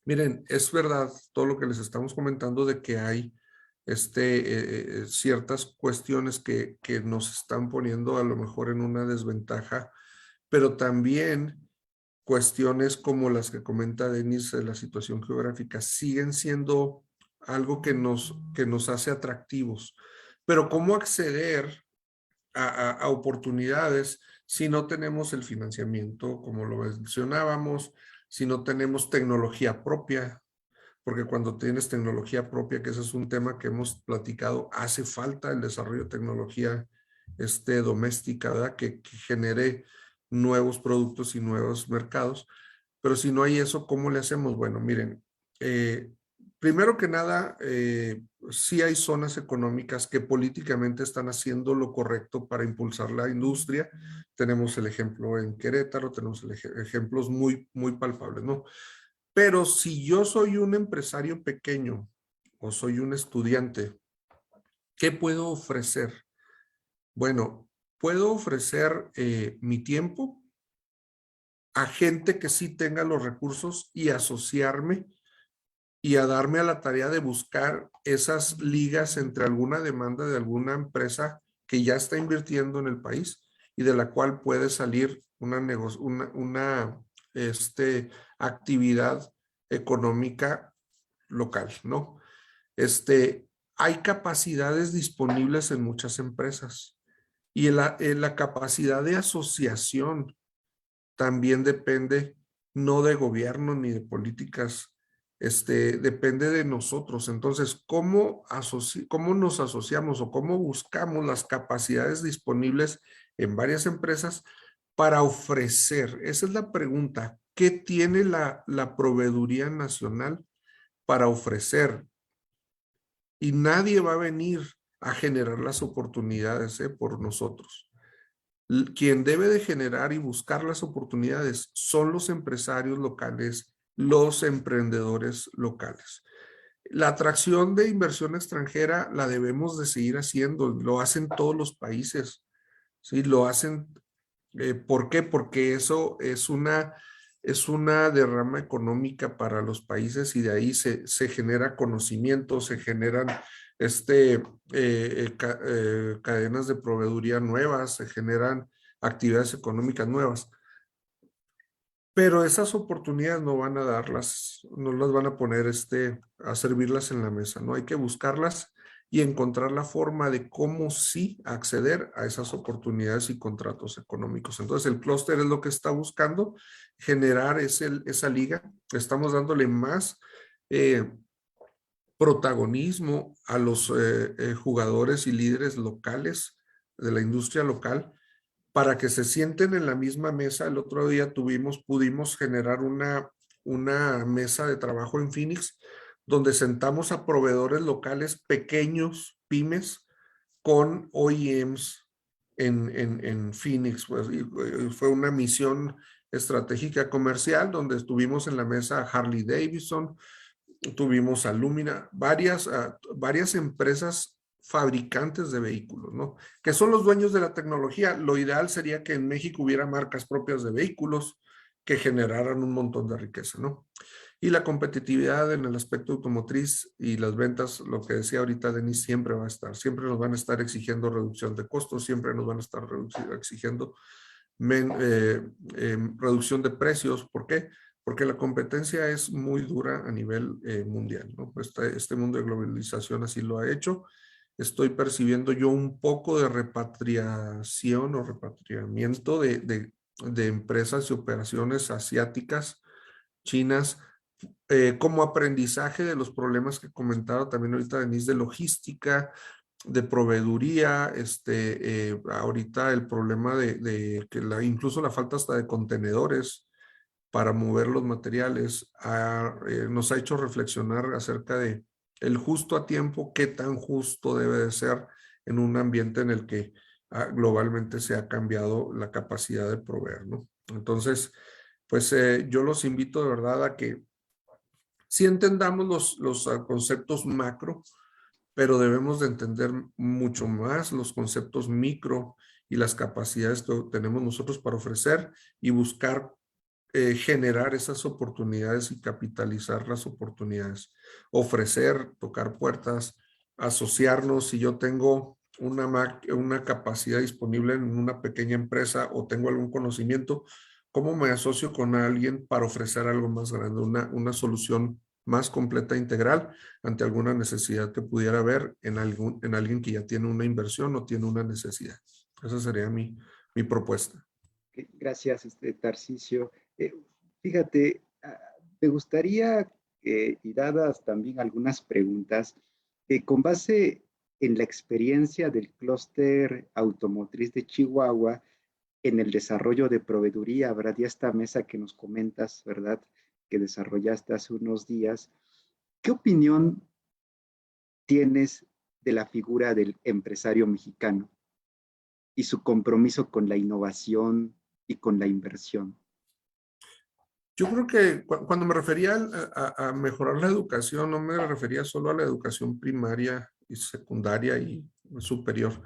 Miren, es verdad todo lo que les estamos comentando de que hay ciertas cuestiones que nos están poniendo a lo mejor en una desventaja, pero también cuestiones como las que comenta Denis de la situación geográfica siguen siendo algo que nos hace atractivos. Pero ¿cómo acceder a oportunidades si no tenemos el financiamiento, como lo mencionábamos, si no tenemos tecnología propia? Porque cuando tienes tecnología propia, que ese es un tema que hemos platicado, hace falta el desarrollo de tecnología doméstica, ¿verdad? Que genere nuevos productos y nuevos mercados. Pero si no hay eso, ¿cómo le hacemos? Bueno, miren, primero que nada, sí hay zonas económicas que políticamente están haciendo lo correcto para impulsar la industria. Tenemos el ejemplo en Querétaro, tenemos ejemplos muy, muy palpables, ¿no? Pero si yo soy un empresario pequeño o soy un estudiante, ¿qué puedo ofrecer? Bueno, puedo ofrecer mi tiempo a gente que sí tenga los recursos y asociarme y a darme a la tarea de buscar esas ligas entre alguna demanda de alguna empresa que ya está invirtiendo en el país y de la cual puede salir una actividad económica local, ¿no? Hay capacidades disponibles en muchas empresas y en la capacidad de asociación también depende no de gobierno ni de políticas, depende de nosotros. Entonces, ¿cómo nos asociamos o cómo buscamos las capacidades disponibles en varias empresas para ofrecer? Esa es la pregunta. ¿Qué tiene la proveeduría nacional para ofrecer? Y nadie va a venir a generar las oportunidades por nosotros. Quien debe de generar y buscar las oportunidades son los empresarios locales, los emprendedores locales. La atracción de inversión extranjera la debemos de seguir haciendo, lo hacen todos los países, ¿sí? Lo hacen, ¿por qué? Porque eso es una derrama económica para los países y de ahí se genera conocimiento, se generan cadenas de proveeduría nuevas, se generan actividades económicas nuevas. Pero esas oportunidades no van a darlas, no las van a poner a servirlas en la mesa, ¿no? Hay que buscarlas y encontrar la forma de cómo sí acceder a esas oportunidades y contratos económicos. Entonces el clúster es lo que está buscando, generar esa liga. Estamos dándole más protagonismo a los jugadores y líderes locales de la industria local para que se sienten en la misma mesa. El otro día pudimos generar una mesa de trabajo en Phoenix donde sentamos a proveedores locales pequeños, pymes, con OEMs en Phoenix. Pues, fue una misión estratégica comercial donde estuvimos en la mesa Harley Davidson, tuvimos a Lumina, varias empresas fabricantes de vehículos, ¿no? Que son los dueños de la tecnología. Lo ideal sería que en México hubiera marcas propias de vehículos que generaran un montón de riqueza, ¿no? Y la competitividad en el aspecto automotriz y las ventas, lo que decía ahorita Denis, siempre va a estar, siempre nos van a estar exigiendo reducción de costos, siempre nos van a estar exigiendo reducción de precios. ¿Por qué? Porque la competencia es muy dura a nivel mundial, ¿no? Este mundo de globalización así lo ha hecho. Estoy percibiendo yo un poco de repatriación o repatriamiento de empresas y operaciones asiáticas, chinas, como aprendizaje de los problemas que comentaba también ahorita Denise de logística, de proveeduría, ahorita el problema de que incluso la falta hasta de contenedores para mover los materiales nos ha hecho reflexionar acerca de el justo a tiempo, qué tan justo debe de ser en un ambiente en el que globalmente se ha cambiado la capacidad de proveer, ¿no? Entonces, pues yo los invito de verdad a que sí entendamos los conceptos macro, pero debemos de entender mucho más los conceptos micro y las capacidades que tenemos nosotros para ofrecer y buscar generar esas oportunidades y capitalizar las oportunidades. Ofrecer, tocar puertas, asociarnos. Si yo tengo una capacidad disponible en una pequeña empresa o tengo algún conocimiento, ¿cómo me asocio con alguien para ofrecer algo más grande, una solución más completa e integral ante alguna necesidad que pudiera haber en alguien que ya tiene una inversión o tiene una necesidad? Esa sería mi propuesta. Gracias, Tarcisio. Fíjate, me gustaría, y dadas también algunas preguntas, con base en la experiencia del clúster automotriz de Chihuahua, en el desarrollo de proveeduría, ¿verdad? Y esta mesa que nos comentas, ¿verdad? Que desarrollaste hace unos días, ¿qué opinión tienes de la figura del empresario mexicano y su compromiso con la innovación y con la inversión? Yo creo que cuando me refería a mejorar la educación, no me refería solo a la educación primaria y secundaria y superior.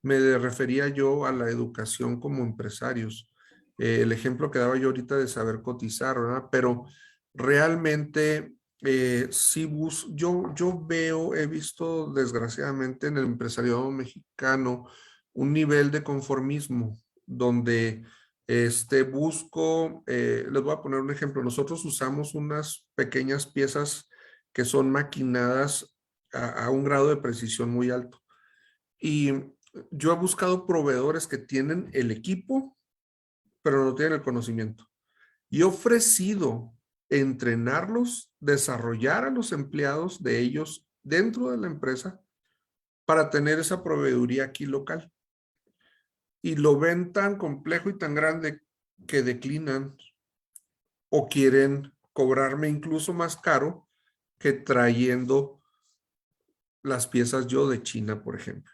Me refería yo a la educación como empresarios. El ejemplo que daba yo ahorita de saber cotizar, ¿verdad? Pero realmente sí yo veo, he visto desgraciadamente en el empresariado mexicano un nivel de conformismo donde busco, les voy a poner un ejemplo. Nosotros usamos unas pequeñas piezas que son maquinadas a un grado de precisión muy alto. Y yo he buscado proveedores que tienen el equipo, pero no tienen el conocimiento. Y he ofrecido entrenarlos, desarrollar a los empleados de ellos dentro de la empresa para tener esa proveeduría aquí local. Y lo ven tan complejo y tan grande que declinan o quieren cobrarme incluso más caro que trayendo las piezas yo de China, por ejemplo.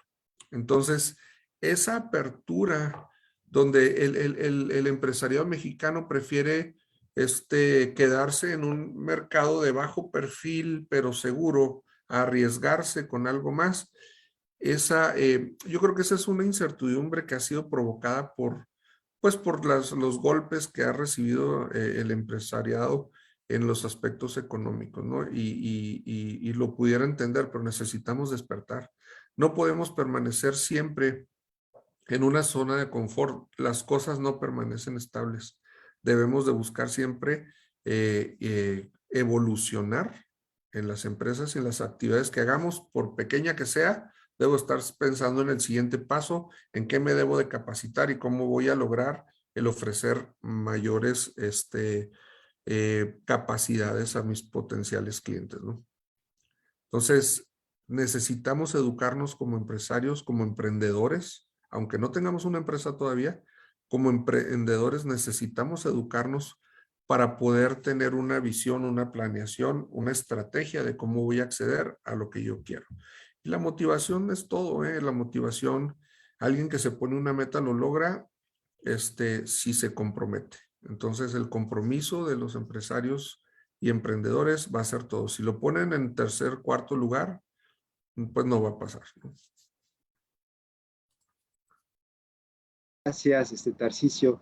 Entonces, esa apertura donde el empresariado mexicano prefiere quedarse en un mercado de bajo perfil, pero seguro, a arriesgarse con algo más, yo creo que esa es una incertidumbre que ha sido provocada por los golpes que ha recibido el empresariado en los aspectos económicos, ¿no? Y lo pudiera entender, pero necesitamos despertar. No podemos permanecer siempre en una zona de confort. Las cosas no permanecen estables. Debemos de buscar siempre evolucionar en las empresas y en las actividades que hagamos, por pequeña que sea. Debo estar pensando en el siguiente paso, en qué me debo de capacitar y cómo voy a lograr el ofrecer mayores capacidades a mis potenciales clientes, ¿no? Entonces, necesitamos educarnos como empresarios, como emprendedores, aunque no tengamos una empresa todavía, como emprendedores necesitamos educarnos para poder tener una visión, una planeación, una estrategia de cómo voy a acceder a lo que yo quiero. Y la motivación es todo, ¿eh? La motivación, alguien que se pone una meta lo logra, si se compromete. Entonces, el compromiso de los empresarios y emprendedores va a ser todo. Si lo ponen en tercer, cuarto lugar, pues no va a pasar, ¿no? Gracias, Tarcisio.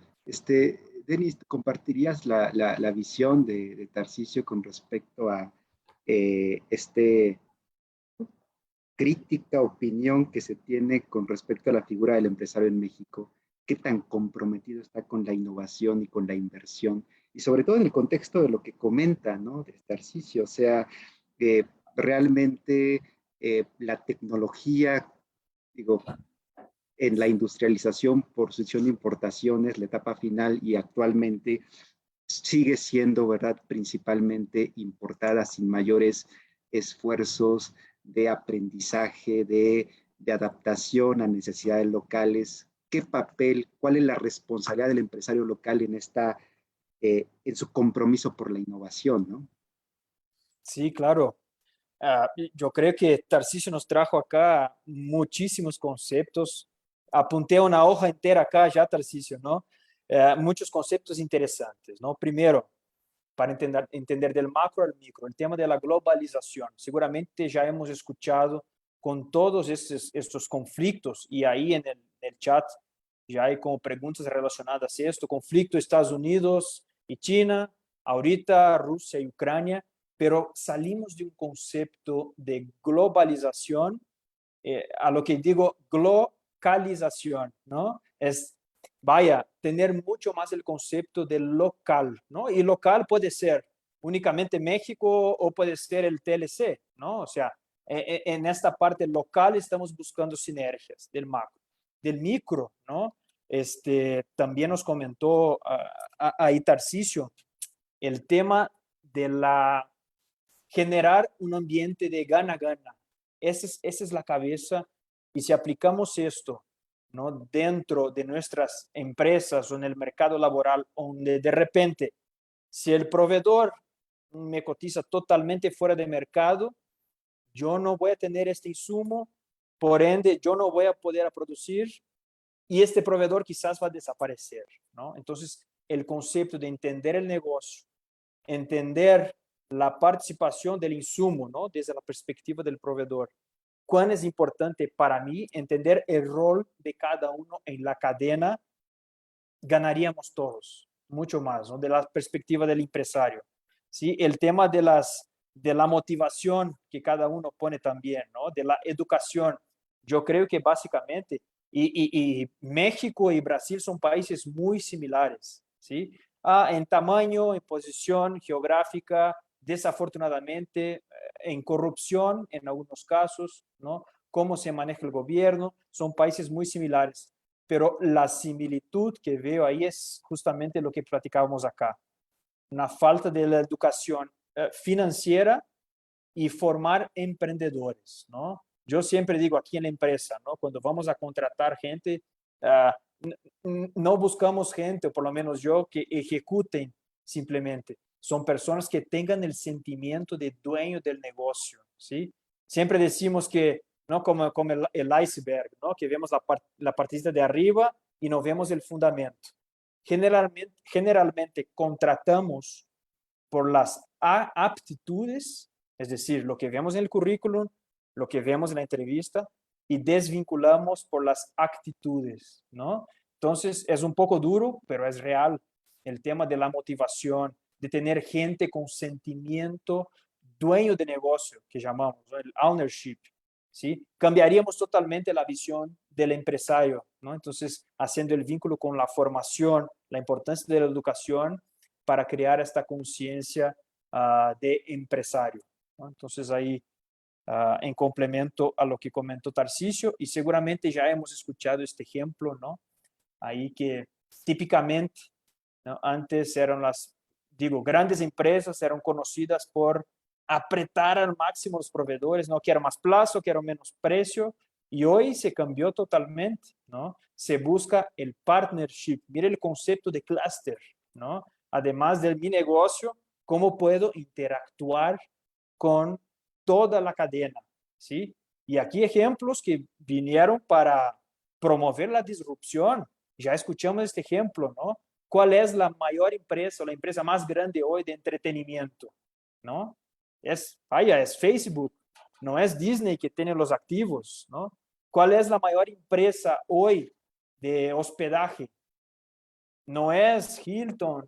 Denis, ¿compartirías la visión de Tarcisio con respecto a este crítica, opinión que se tiene con respecto a la figura del empresario en México? ¿Qué tan comprometido está con la innovación y con la inversión? Y sobre todo en el contexto de lo que comenta, ¿no? De Tarcisio, o sea, realmente la tecnología, digo, en la industrialización por sucesión de importaciones, la etapa final y actualmente sigue siendo, ¿verdad?, principalmente importada sin mayores esfuerzos de aprendizaje, de adaptación a necesidades locales. ¿Qué papel, cuál es la responsabilidad del empresario local en su compromiso por la innovación, ¿no? Sí, claro. Yo creo que Tarcisio nos trajo acá muchísimos conceptos. Apunté una hoja entera acá ya, Tarcisio, ¿no? Muchos conceptos interesantes, ¿no? Primero, para entender del macro al micro, el tema de la globalización. Seguramente ya hemos escuchado con todos estos conflictos y ahí en el chat ya hay como preguntas relacionadas a esto, conflicto Estados Unidos y China, ahorita Rusia y Ucrania, pero salimos de un concepto de globalización a lo que digo localización, ¿no? Es, vaya, tener mucho más el concepto de local, ¿no? Y local puede ser únicamente México o puede ser el TLC, ¿no? O sea, en esta parte local estamos buscando sinergias del macro. Del micro, ¿no? También nos comentó ahí Tarcisio el tema de la generar un ambiente de gana-gana. Esa es la cabeza. Y si aplicamos esto, ¿no? Dentro de nuestras empresas o en el mercado laboral, donde de repente, si el proveedor me cotiza totalmente fuera de mercado, yo no voy a tener este insumo, por ende, yo no voy a poder producir y este proveedor quizás va a desaparecer, ¿no? Entonces, el concepto de entender el negocio, entender la participación del insumo, ¿no? Desde la perspectiva del proveedor. ¿Cuán es importante para mí entender el rol de cada uno en la cadena? Ganaríamos todos, mucho más, ¿no? De la perspectiva del empresario, ¿sí? El tema de la motivación que cada uno pone también, ¿no? De la educación. Yo creo que básicamente, y México y Brasil son países muy similares, ¿sí? En tamaño, en posición geográfica, desafortunadamente, en corrupción en algunos casos, ¿no? Cómo se maneja el gobierno, son países muy similares, pero la similitud que veo ahí es justamente lo que platicábamos acá, una falta de la educación financiera y formar emprendedores, ¿no? Yo siempre digo aquí en la empresa, ¿no? Cuando vamos a contratar gente, no buscamos gente, o por lo menos yo, que ejecuten simplemente. Son personas que tengan el sentimiento de dueño del negocio, ¿sí? Siempre decimos que, ¿no? Como el iceberg, ¿no? Que vemos la partida de arriba y no vemos el fundamento. Generalmente contratamos por las aptitudes, es decir, lo que vemos en el currículum, lo que vemos en la entrevista, y desvinculamos por las actitudes, ¿no? Entonces, es un poco duro, pero es real el tema de la motivación, de tener gente con sentimiento dueño de negocio, que llamamos, ¿no? El ownership, ¿sí? Cambiaríamos totalmente la visión del empresario, ¿no? Entonces, haciendo el vínculo con la formación, la importancia de la educación para crear esta conciencia de empresario, ¿no? Entonces, ahí, en complemento a lo que comentó Tarcisio, y seguramente ya hemos escuchado este ejemplo, ¿no? Ahí que típicamente, ¿no? Antes eran grandes empresas eran conocidas por apretar al máximo los proveedores, ¿no? Quiero más plazo, quiero menos precio, y hoy se cambió totalmente, ¿no? Se busca el partnership. Mire el concepto de clúster, ¿no? Además de mi negocio, ¿cómo puedo interactuar con toda la cadena? ¿Sí? Y aquí ejemplos que vinieron para promover la disrupción. Ya escuchamos este ejemplo, ¿no? ¿Cuál es la mayor empresa o la empresa más grande hoy de entretenimiento? ¿No? Es Facebook, no es Disney que tiene los activos, ¿no? ¿Cuál es la mayor empresa hoy de hospedaje? No es Hilton,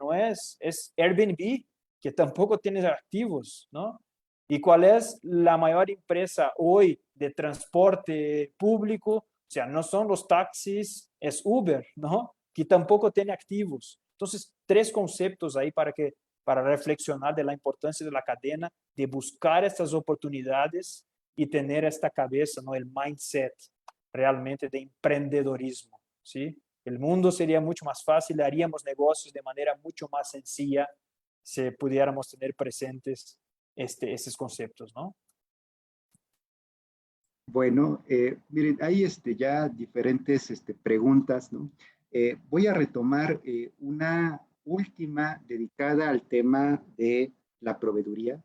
es Airbnb, que tampoco tiene activos, ¿no? ¿Y cuál es la mayor empresa hoy de transporte público? O sea, no son los taxis, es Uber, ¿no? Que tampoco tiene activos. Entonces, tres conceptos ahí para reflexionar de la importancia de la cadena, de buscar estas oportunidades y tener esta cabeza, ¿no? El mindset realmente de emprendedorismo, ¿sí? El mundo sería mucho más fácil, haríamos negocios de manera mucho más sencilla si pudiéramos tener presentes estos conceptos, ¿no? Bueno, miren, hay ya diferentes preguntas, ¿no? Voy a retomar una última dedicada al tema de la proveeduría.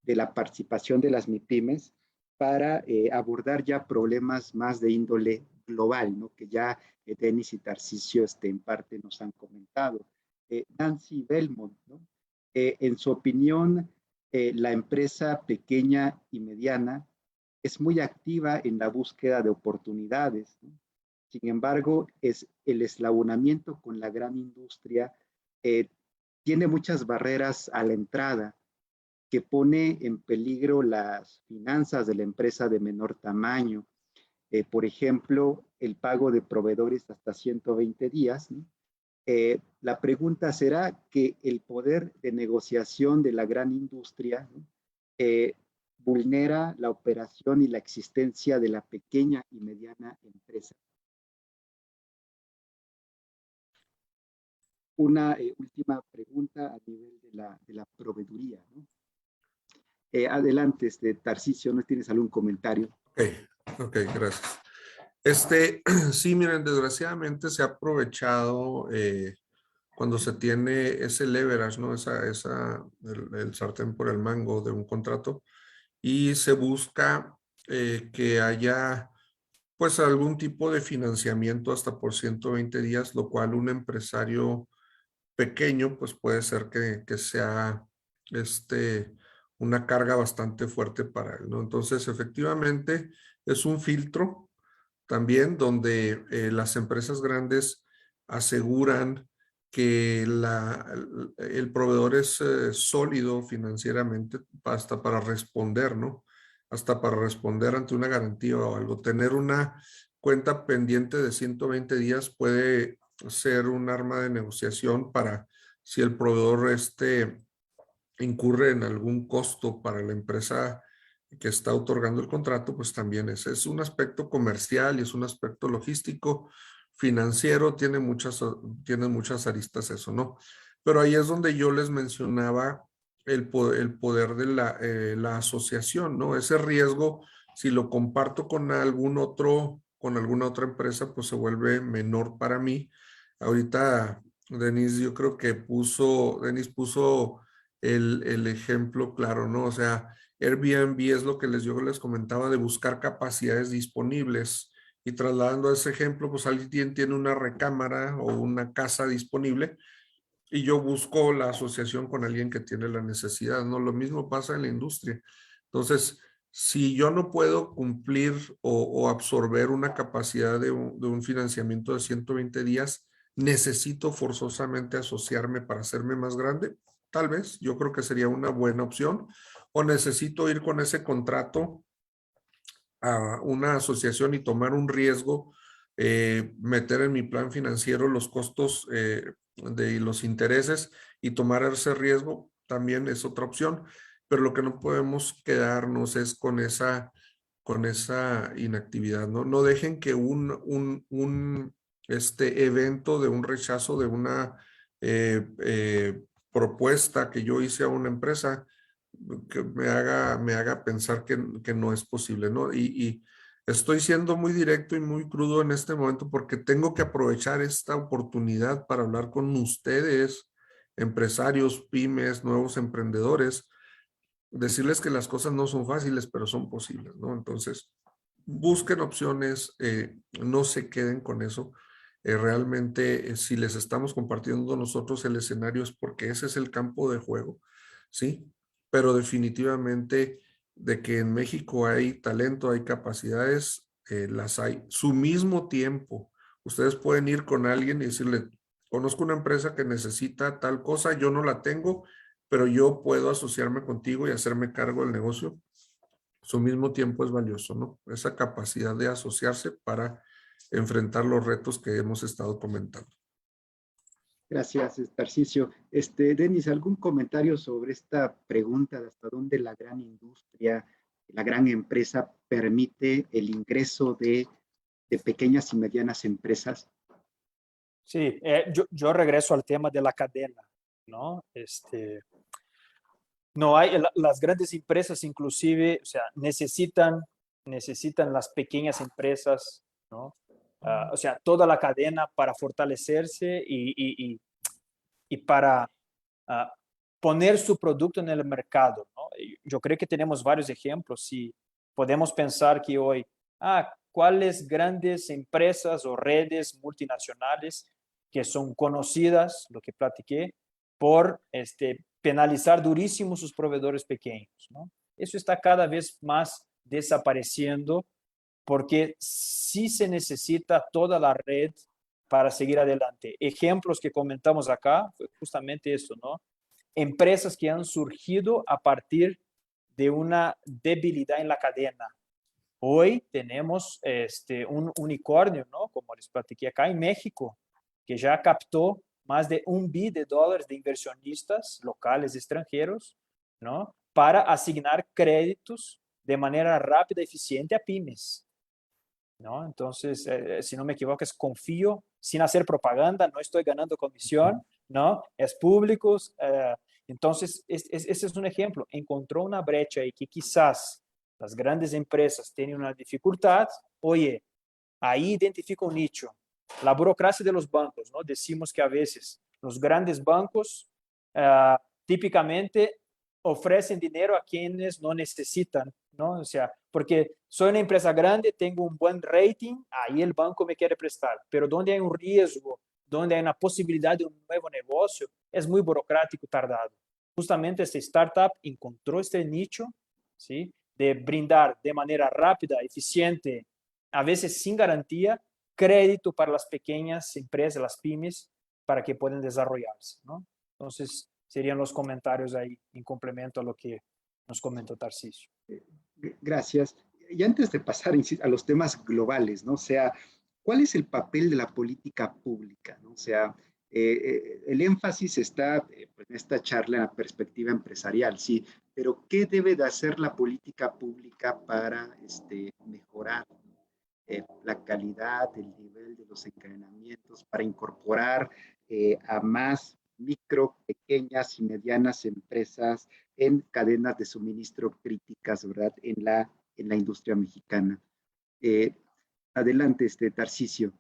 de la participación de las MIPYMES para abordar ya problemas más de índole global, ¿no? Que ya Denis y Tarcisio en parte nos han comentado. Nancy Belmont, ¿no? En su opinión, la empresa pequeña y mediana es muy activa en la búsqueda de oportunidades, ¿no? Sin embargo, el eslabonamiento con la gran industria tiene muchas barreras a la entrada que pone en peligro las finanzas de la empresa de menor tamaño. Por ejemplo, el pago de proveedores hasta 120 días, ¿no? La pregunta será que el poder de negociación de la gran industria, ¿no? Vulnera la operación y la existencia de la pequeña y mediana empresa. Una última pregunta a nivel de la proveeduría, ¿no? Adelante, Tarcisio, ¿no tienes algún comentario? Ok, gracias. Sí, miren, desgraciadamente se ha aprovechado cuando se tiene ese leverage, ¿no? El sartén por el mango de un contrato y se busca que haya pues algún tipo de financiamiento hasta por 120 días, lo cual un empresario pequeño pues puede ser que sea una carga bastante fuerte para él, ¿no? Entonces, efectivamente, es un filtro también donde las empresas grandes aseguran que el proveedor es sólido financieramente hasta para responder, ¿no? Hasta para responder ante una garantía o algo. Tener una cuenta pendiente de 120 días puede ser un arma de negociación para si el proveedor incurre en algún costo para la empresa que está otorgando el contrato, pues también es un aspecto comercial y es un aspecto logístico, financiero, tiene muchas aristas eso, ¿no? Pero ahí es donde yo les mencionaba el poder de la asociación, ¿no? Ese riesgo, si lo comparto con con alguna otra empresa, pues se vuelve menor para mí. Ahorita, Denis, yo creo que Denis puso el ejemplo claro, ¿no? O sea, Airbnb es lo que yo les comentaba de buscar capacidades disponibles y trasladando a ese ejemplo, pues alguien tiene una recámara o una casa disponible y yo busco la asociación con alguien que tiene la necesidad, ¿no? Lo mismo pasa en la industria. Entonces, si yo no puedo cumplir o absorber una capacidad de un financiamiento de 120 días, necesito forzosamente asociarme para hacerme más grande. Tal vez, yo creo que sería una buena opción. O necesito ir con ese contrato a una asociación y tomar un riesgo, meter en mi plan financiero los costos de los intereses y tomar ese riesgo también es otra opción. Pero lo que no podemos quedarnos es con esa inactividad, ¿no? No dejen que un evento de un rechazo de una propuesta que yo hice a una empresa que me haga pensar que no es posible, ¿no? Y estoy siendo muy directo y muy crudo en este momento porque tengo que aprovechar esta oportunidad para hablar con ustedes, empresarios, pymes, nuevos emprendedores, decirles que las cosas no son fáciles, pero son posibles, ¿no? Entonces, busquen opciones, no se queden con eso. Realmente, si les estamos compartiendo nosotros el escenario es porque ese es el campo de juego, ¿sí? Pero definitivamente de que en México hay talento, hay capacidades, las hay. Su mismo tiempo, ustedes pueden ir con alguien y decirle, conozco una empresa que necesita tal cosa, yo no la tengo, pero yo puedo asociarme contigo y hacerme cargo del negocio. Su mismo tiempo es valioso, ¿no? Esa capacidad de asociarse para enfrentar los retos que hemos estado comentando. Gracias, Tarcisio. Denis, ¿algún comentario sobre esta pregunta de hasta dónde la gran industria, la gran empresa permite el ingreso de pequeñas y medianas empresas? Sí, yo regreso al tema de la cadena, ¿no? No hay, las grandes empresas inclusive, o sea, necesitan las pequeñas empresas, ¿no? O sea, toda la cadena para fortalecerse y para poner su producto en el mercado, ¿no? Yo creo que tenemos varios ejemplos. Si podemos pensar que hoy, ¿cuáles grandes empresas o redes multinacionales que son conocidas, lo que platiqué, por penalizar durísimo sus proveedores pequeños, ¿no? Eso está cada vez más desapareciendo porque sí se necesita toda la red para seguir adelante. Ejemplos que comentamos acá fue justamente eso, ¿no? Empresas que han surgido a partir de una debilidad en la cadena. Hoy tenemos un unicornio, ¿no? Como les platiqué acá en México, que ya captó más de $1 billion de inversionistas locales extranjeros, ¿no? Para asignar créditos de manera rápida y eficiente a pymes, ¿no? Entonces, si no me equivoco, es Confío, sin hacer propaganda, no estoy ganando comisión, ¿no? Es público. Entonces, ese es un ejemplo. Encontró una brecha y que quizás las grandes empresas tienen una dificultad. Oye, ahí identifica un nicho. La burocracia de los bancos, ¿no? Decimos que a veces los grandes bancos típicamente ofrecen dinero a quienes no necesitan, ¿no? O sea, porque soy una empresa grande, tengo un buen rating, ahí el banco me quiere prestar, pero donde hay un riesgo, donde hay una posibilidad de un nuevo negocio, es muy burocrático, tardado. Justamente esta startup encontró este nicho, ¿sí? De brindar de manera rápida, eficiente, a veces sin garantía, crédito para las pequeñas empresas, las pymes, para que puedan desarrollarse, ¿no? Entonces, serían los comentarios ahí en complemento a lo que nos comentó Tarcisio. Gracias. Y antes de pasar a los temas globales, ¿no? O sea, ¿cuál es el papel de la política pública, ¿no? O sea, el énfasis está pues, en esta charla en la perspectiva empresarial, sí, pero ¿qué debe de hacer la política pública para mejorar la calidad, el nivel de los encadenamientos, para incorporar a más micro, pequeñas y medianas empresas en cadenas de suministro críticas, ¿verdad? En la industria mexicana. Adelante, Tarcisio.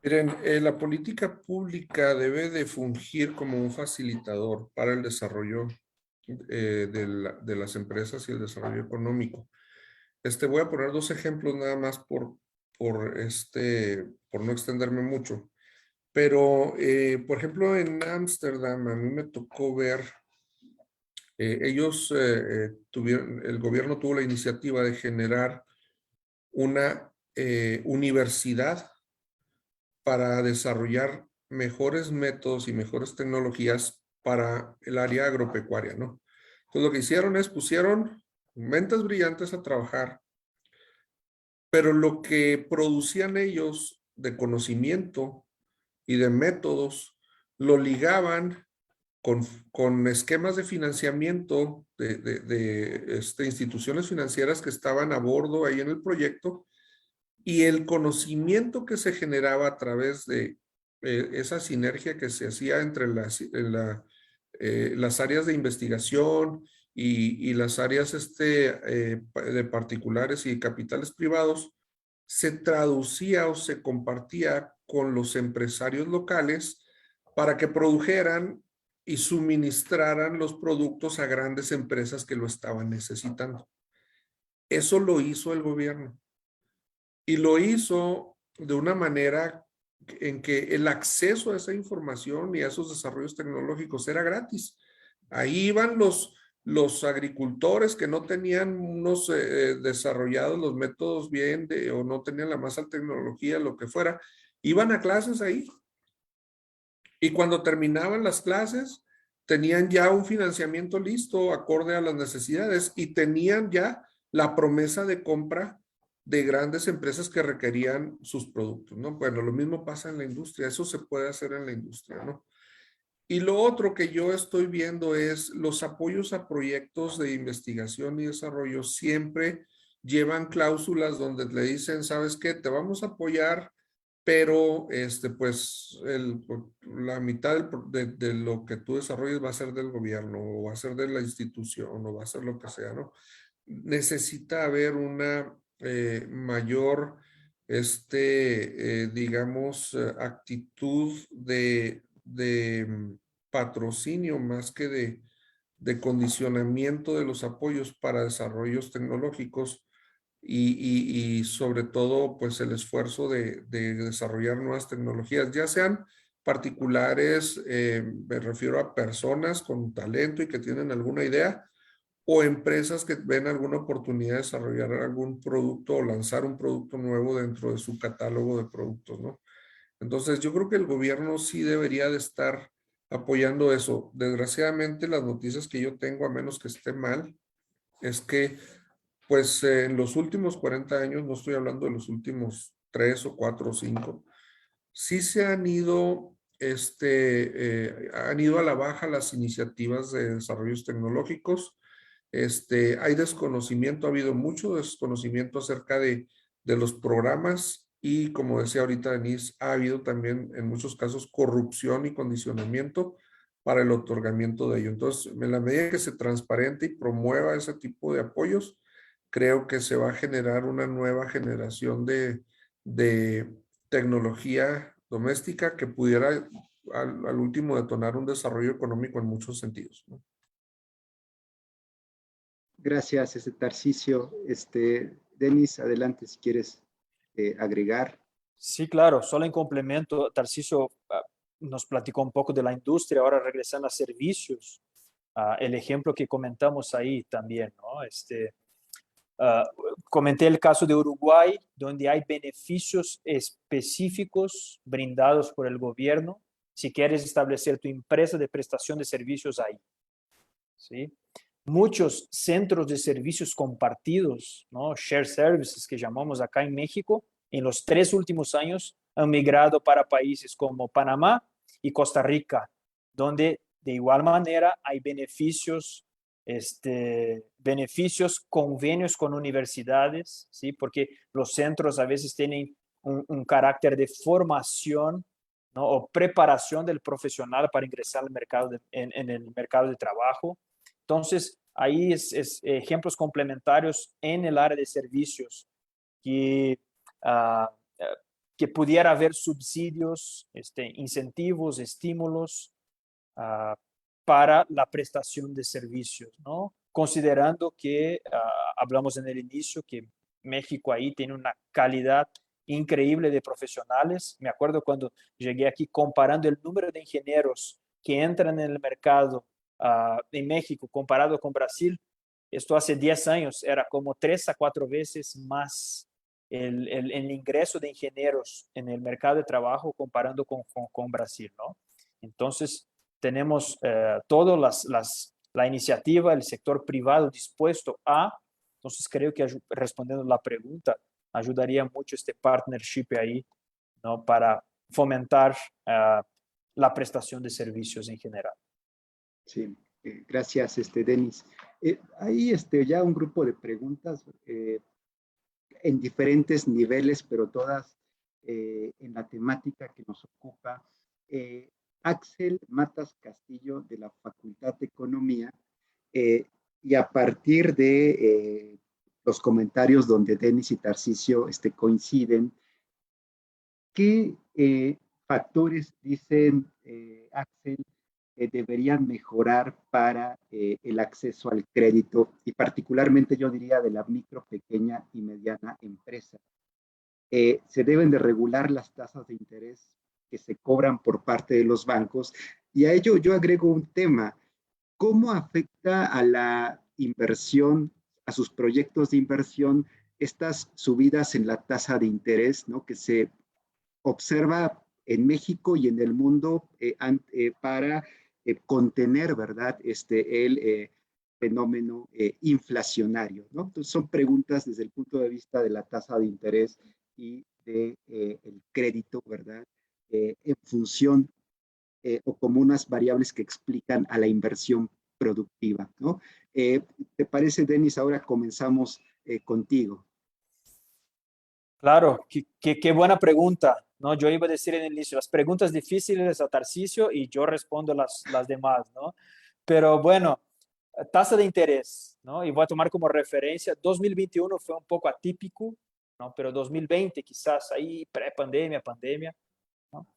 Miren, la política pública debe de fungir como un facilitador para el desarrollo de las empresas y el desarrollo económico. Voy a poner dos ejemplos nada más por no extenderme mucho. Pero, por ejemplo, en Ámsterdam a mí me tocó ver, el gobierno tuvo la iniciativa de generar una universidad para desarrollar mejores métodos y mejores tecnologías para el área agropecuaria, ¿no? Entonces lo que hicieron es pusieron mentes brillantes a trabajar, pero lo que producían ellos de conocimiento y de métodos lo ligaban con esquemas de financiamiento de instituciones financieras que estaban a bordo ahí en el proyecto, y el conocimiento que se generaba a través de esa sinergia que se hacía entre las áreas de investigación y las áreas de particulares y capitales privados, se traducía o se compartía con los empresarios locales para que produjeran y suministraran los productos a grandes empresas que lo estaban necesitando. Eso lo hizo el gobierno. Y lo hizo de una manera en que el acceso a esa información y a esos desarrollos tecnológicos era gratis. Ahí iban los agricultores que no tenían unos desarrollados los métodos bien o no tenían la más alta tecnología, lo que fuera, iban a clases ahí. Y cuando terminaban las clases, tenían ya un financiamiento listo acorde a las necesidades y tenían ya la promesa de compra de grandes empresas que requerían sus productos, ¿no? Bueno, lo mismo pasa en la industria, eso se puede hacer en la industria, ¿no? Y lo otro que yo estoy viendo es los apoyos a proyectos de investigación y desarrollo siempre llevan cláusulas donde le dicen, ¿sabes qué? Te vamos a apoyar, pero pues la mitad de lo que tú desarrolles va a ser del gobierno o va a ser de la institución o va a ser lo que sea, ¿no? Necesita haber una mayor, digamos, actitud de patrocinio más que de condicionamiento de los apoyos para desarrollos tecnológicos y sobre todo pues el esfuerzo de desarrollar nuevas tecnologías, ya sean particulares, me refiero a personas con talento y que tienen alguna idea, o empresas que ven alguna oportunidad de desarrollar algún producto o lanzar un producto nuevo dentro de su catálogo de productos, ¿no? Entonces, yo creo que el gobierno sí debería de estar apoyando eso. Desgraciadamente, las noticias que yo tengo, a menos que esté mal, es que, pues, en los últimos 40 años, no estoy hablando de los últimos 3 o 4 o 5, sí se han ido a la baja las iniciativas de desarrollos tecnológicos. Hay desconocimiento, ha habido mucho desconocimiento acerca de los programas y como decía ahorita Denise, ha habido también en muchos casos corrupción y condicionamiento para el otorgamiento de ello. Entonces, en la medida que se transparente y promueva ese tipo de apoyos, creo que se va a generar una nueva generación de tecnología doméstica que pudiera al último detonar un desarrollo económico en muchos sentidos, ¿no? Gracias, Tarcisio. Denis, adelante si quieres agregar. Sí, claro, solo en complemento, Tarcisio nos platicó un poco de la industria, ahora regresando a servicios, el ejemplo que comentamos ahí también, ¿no? Ah, comenté el caso de Uruguay, donde hay beneficios específicos brindados por el gobierno si quieres establecer tu empresa de prestación de servicios ahí, ¿sí? Muchos centros de servicios compartidos, ¿no? Share services que llamamos acá en México, en los 3 últimos años han migrado para países como Panamá y Costa Rica, donde de igual manera hay beneficios, convenios con universidades, ¿sí? Porque los centros a veces tienen un carácter de formación, ¿no? O preparación del profesional para ingresar al mercado en el mercado de trabajo. Entonces, ahí es ejemplos complementarios en el área de servicios que, uh, que pudiera haber subsidios, incentivos, estímulos para la prestación de servicios, ¿no? Considerando que hablamos en el inicio que México ahí tiene una calidad increíble de profesionales. Me acuerdo cuando llegué aquí comparando el número de ingenieros que entran en el mercado en México comparado con Brasil. Esto hace 10 años era como 3 a 4 veces más el ingreso de ingenieros en el mercado de trabajo comparando con Brasil, ¿no? Entonces, tenemos toda la iniciativa, el sector privado dispuesto a, entonces creo que respondiendo la pregunta, ayudaría mucho este partnership ahí, ¿no? Para fomentar la prestación de servicios en general. Sí, gracias, Denis. Hay ya un grupo de preguntas en diferentes niveles, pero todas en la temática que nos ocupa. Axel Matas Castillo, de la Facultad de Economía, y a partir de los comentarios donde Denis y Tarcisio coinciden, ¿qué factores, dicen Axel, deberían mejorar para el acceso al crédito y particularmente yo diría de la micro, pequeña y mediana empresa? Se deben de regular las tasas de interés que se cobran por parte de los bancos y a ello yo agrego un tema. ¿Cómo afecta a la inversión, a sus proyectos de inversión, estas subidas en la tasa de interés, ¿no? Que se observa en México y en el mundo para contener, ¿verdad? El fenómeno inflacionario, ¿no? Entonces son preguntas desde el punto de vista de la tasa de interés y de el crédito, ¿verdad? En función o como unas variables que explican a la inversión productiva, ¿no? ¿Te parece, Denis? Ahora comenzamos contigo. Claro, qué buena pregunta, ¿no? Yo iba a decir en el inicio, las preguntas difíciles a Tarcisio y yo respondo las demás, ¿no? Pero bueno, tasa de interés, ¿no? Y voy a tomar como referencia, 2021 fue un poco atípico, ¿no? Pero 2020 quizás ahí, pre-pandemia, pandemia, ¿no?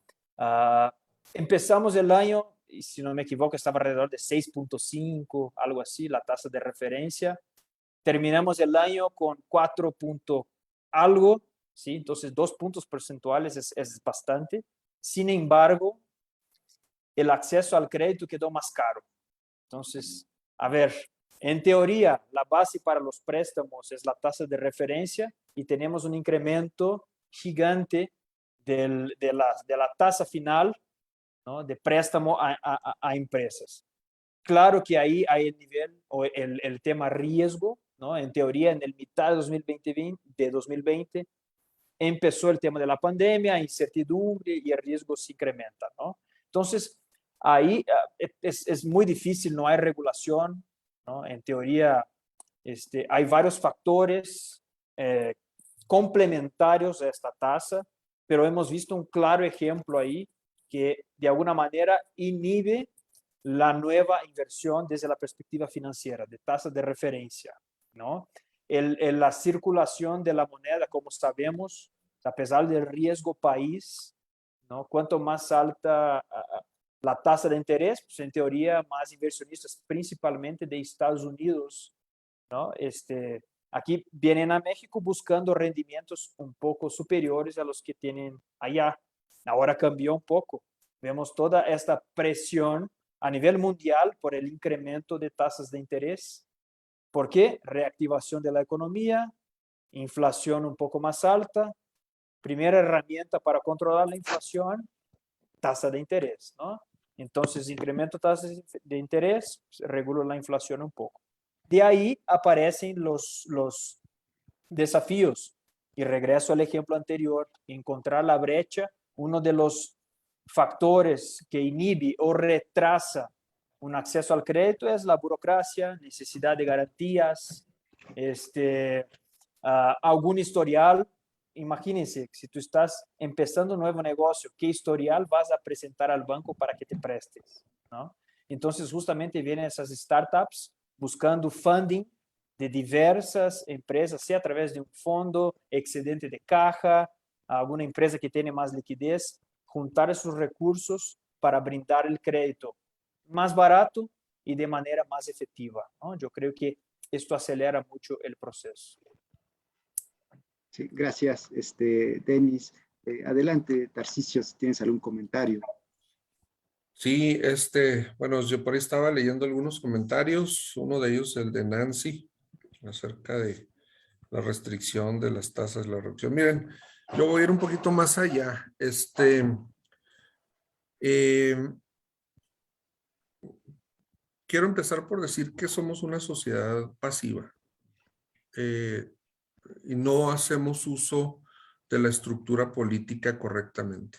Empezamos el año, y si no me equivoco, estaba alrededor de 6.5, algo así, la tasa de referencia. Terminamos el año con 4 punto algo, ¿sí? Entonces 2 puntos porcentuales es bastante. Sin embargo, el acceso al crédito quedó más caro. Entonces, a ver, en teoría, la base para los préstamos es la tasa de referencia y tenemos un incremento gigante de la tasa final, ¿no?, de préstamo a empresas. Claro que ahí hay el nivel o el tema riesgo, ¿no? En teoría, en el mitad de 2020 empezó el tema de la pandemia, incertidumbre y el riesgo se incrementa, ¿no? Entonces, ahí es muy difícil, no hay regulación, ¿no? En teoría, hay varios factores complementarios a esta tasa, pero hemos visto un claro ejemplo ahí que de alguna manera inhibe la nueva inversión desde la perspectiva financiera, de tasa de referencia, ¿no? La circulación de la moneda, como sabemos, a pesar del riesgo país, ¿no? Cuanto más alta la tasa de interés, pues en teoría más inversionistas, principalmente de Estados Unidos, ¿no? Aquí vienen a México buscando rendimientos un poco superiores a los que tienen allá. Ahora cambió un poco. Vemos toda esta presión a nivel mundial por el incremento de tasas de interés. ¿Por qué? Reactivación de la economía, inflación un poco más alta. Primera herramienta para controlar la inflación, tasa de interés, ¿no? Entonces, incremento tasas de interés, regula la inflación un poco. De ahí aparecen los desafíos. Y regreso al ejemplo anterior, encontrar la brecha, uno de los factores que inhibe o retrasa un acceso al crédito es la burocracia, necesidad de garantías, algún historial. Imagínense, si tú estás empezando un nuevo negocio, ¿qué historial vas a presentar al banco para que te prestes, ¿no? Entonces, justamente vienen esas startups buscando funding de diversas empresas, sea a través de un fondo, excedente de caja, alguna empresa que tiene más liquidez, juntar esos recursos para brindar el crédito más barato y de manera más efectiva, ¿no? Yo creo que esto acelera mucho el proceso. Sí, gracias, Denis. Adelante, Tarcisio, si tienes algún comentario. Sí, bueno, yo por ahí estaba leyendo algunos comentarios, uno de ellos el de Nancy, acerca de la restricción de las tasas, la reducción. Miren, yo voy a ir un poquito más allá. Quiero empezar por decir que somos una sociedad pasiva y no hacemos uso de la estructura política correctamente.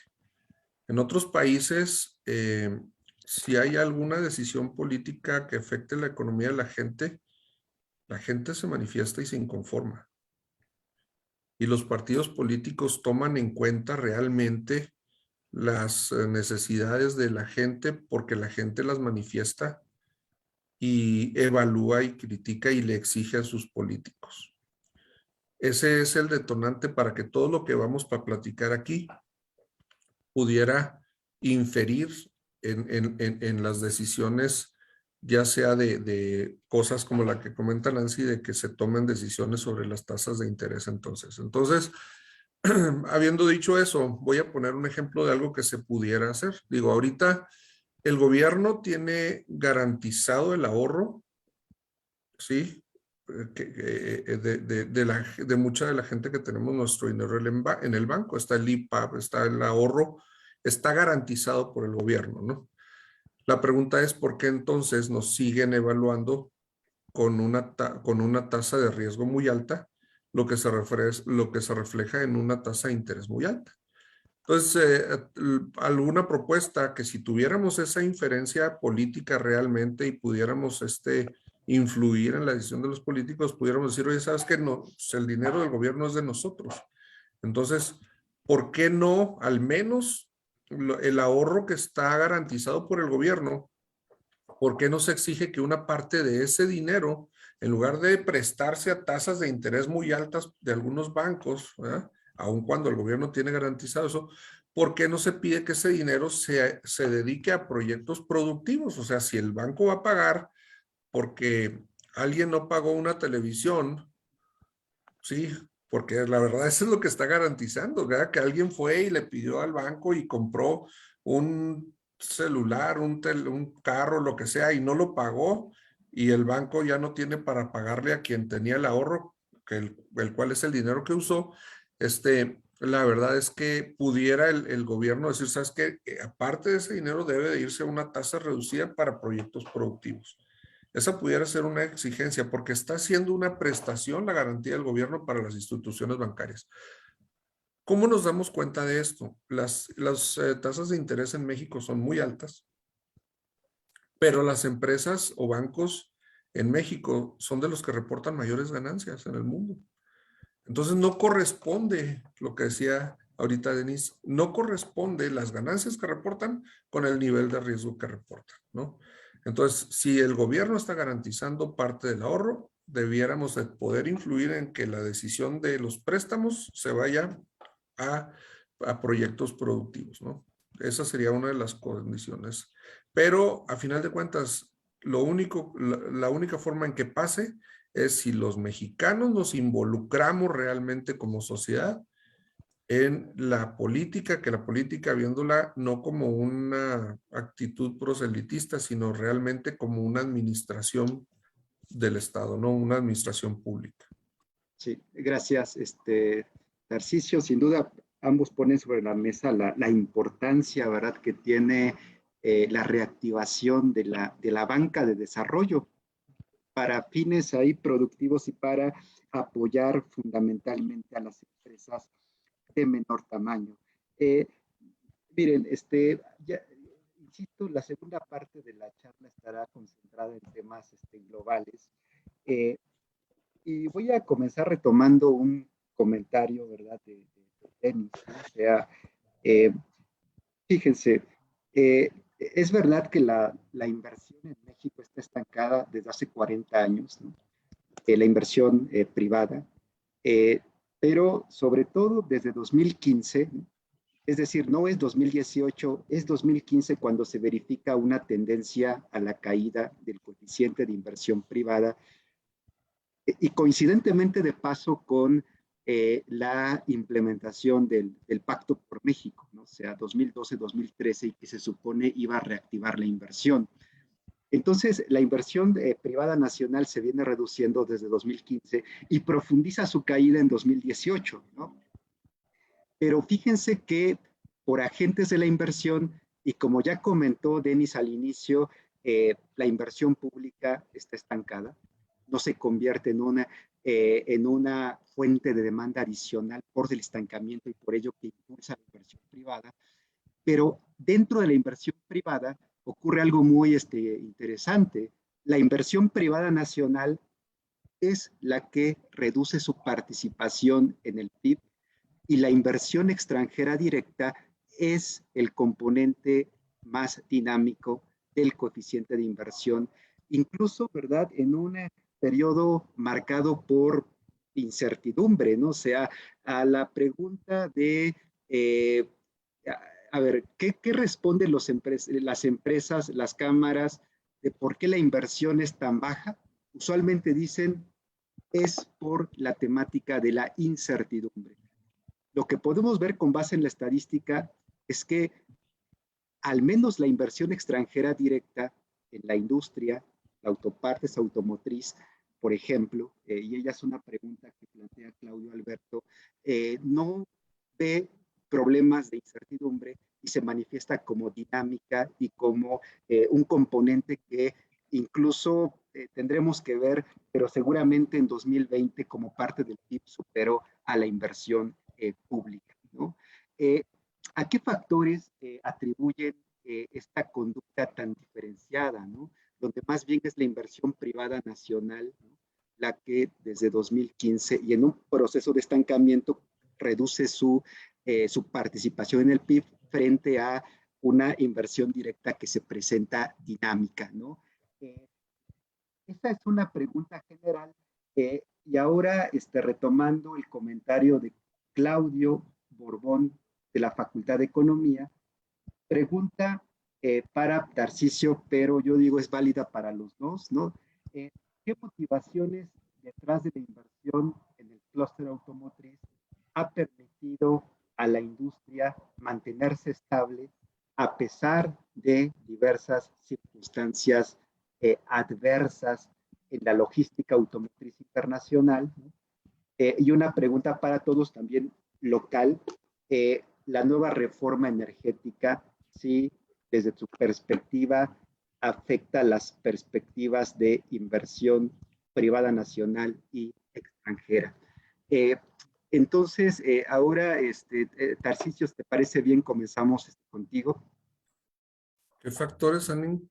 En otros países, si hay alguna decisión política que afecte la economía de la gente se manifiesta y se inconforma. Y los partidos políticos toman en cuenta realmente las necesidades de la gente porque la gente las manifiesta y evalúa y critica y le exige a sus políticos. Ese es el detonante para que todo lo que vamos a platicar aquí pudiera inferir en las decisiones, ya sea de cosas como la que comenta Nancy, de que se tomen decisiones sobre las tasas de interés entonces. Entonces, habiendo dicho eso, voy a poner un ejemplo de algo que se pudiera hacer. Digo, ahorita el gobierno tiene garantizado el ahorro, ¿sí? De mucha de la gente que tenemos nuestro dinero en el banco. Está el IPAP, está el ahorro, está garantizado por el gobierno, ¿no? La pregunta es por qué entonces nos siguen evaluando con una tasa de riesgo muy alta, lo que se refleja en una tasa de interés muy alta. Entonces, alguna propuesta que si tuviéramos esa inferencia política realmente y pudiéramos influir en la decisión de los políticos, pudiéramos decir, oye, ¿sabes qué? No, pues el dinero del gobierno es de nosotros. Entonces, ¿por qué no al menos el ahorro que está garantizado por el gobierno, por qué no se exige que una parte de ese dinero, en lugar de prestarse a tasas de interés muy altas de algunos bancos, ¿verdad?, aun cuando el gobierno tiene garantizado eso, ¿por qué no se pide que ese dinero se dedique a proyectos productivos? O sea, si el banco va a pagar porque alguien no pagó una televisión, sí, porque la verdad eso es lo que está garantizando, ¿verdad? Que alguien fue y le pidió al banco y compró un celular, un carro, lo que sea, y no lo pagó, y el banco ya no tiene para pagarle a quien tenía el ahorro, que el cual es el dinero que usó. La verdad es que pudiera el gobierno decir, ¿sabes qué? Aparte de ese dinero debe de irse a una tasa reducida para proyectos productivos. Esa pudiera ser una exigencia porque está haciendo una prestación la garantía del gobierno para las instituciones bancarias. ¿Cómo nos damos cuenta de esto? Las tasas de interés en México son muy altas, pero las empresas o bancos en México son de los que reportan mayores ganancias en el mundo. Entonces no corresponde lo que decía ahorita Denise, no corresponde las ganancias que reportan con el nivel de riesgo que reportan, ¿no? Entonces, si el gobierno está garantizando parte del ahorro, debiéramos de poder influir en que la decisión de los préstamos se vaya a, a proyectos productivos, ¿no? Esa sería una de las condiciones. Pero a final de cuentas, la única forma en que pase es si los mexicanos nos involucramos realmente como sociedad en la política, que la política viéndola no como una actitud proselitista, sino realmente como una administración del Estado, no una administración pública. Sí, gracias, Tarcisio. Sin duda, ambos ponen sobre la mesa la importancia, ¿verdad?, que tiene la reactivación de la banca de desarrollo para fines ahí productivos y para apoyar fundamentalmente a las empresas de menor tamaño. Eh, Miren, ya, insisto, la segunda parte de la charla estará concentrada en temas globales. Eh, y voy a comenzar retomando un comentario, ¿verdad?, de Denis, ¿no? O sea, eh, fíjense, es verdad que la inversión en México está estancada desde hace 40 años, ¿no? La inversión privada, eh, pero sobre todo desde 2015, ¿no? Es decir, no es 2018, es 2015 cuando se verifica una tendencia a la caída del coeficiente de inversión privada y coincidentemente de paso con la implementación del Pacto por México, ¿no? O sea, 2012-2013, y que se supone iba a reactivar la inversión. Entonces, la inversión privada nacional se viene reduciendo desde 2015 y profundiza su caída en 2018, ¿no? Pero fíjense que por agentes de la inversión, y como ya comentó Denis al inicio, la inversión pública está estancada, no se convierte en una fuente de demanda adicional por el estancamiento y por ello que impulsa la inversión privada. Pero dentro de la inversión privada ocurre algo muy interesante. La inversión privada nacional es la que reduce su participación en el PIB y la inversión extranjera directa es el componente más dinámico del coeficiente de inversión, incluso, ¿verdad?, en un periodo marcado por incertidumbre, ¿no? O sea, a la pregunta de, a ver, ¿qué responden las empresas, las cámaras, de por qué la inversión es tan baja? Usualmente dicen, es por la temática de la incertidumbre. Lo que podemos ver con base en la estadística es que al menos la inversión extranjera directa en la industria, la autopartes automotriz, por ejemplo, y ella es una pregunta que plantea Claudio Alberto, no ve problemas de incertidumbre y se manifiesta como dinámica y como un componente que incluso tendremos que ver, pero seguramente en 2020 como parte del PIB superó a la inversión pública, ¿no? ¿A qué factores atribuyen esta conducta tan diferenciada, ¿no? Donde más bien es la inversión privada nacional, ¿no?, la que desde 2015 y en un proceso de estancamiento reduce su participación en el PIB frente a una inversión directa que se presenta dinámica, ¿no? Esa es una pregunta general. Y ahora, retomando el comentario de Claudio Borbón de la Facultad de Economía. Pregunta para Tarcisio, pero yo digo es válida para los dos, ¿no? ¿Qué motivaciones detrás de la inversión en el clúster automotriz ha permitido a la industria mantenerse estable a pesar de diversas circunstancias adversas en la logística automotriz internacional? Y una pregunta para todos también local, la nueva reforma energética, sí, desde tu perspectiva, afecta las perspectivas de inversión privada nacional y extranjera. Entonces, ahora, Tarcisio, ¿te parece bien? Comenzamos contigo. ¿Qué factores han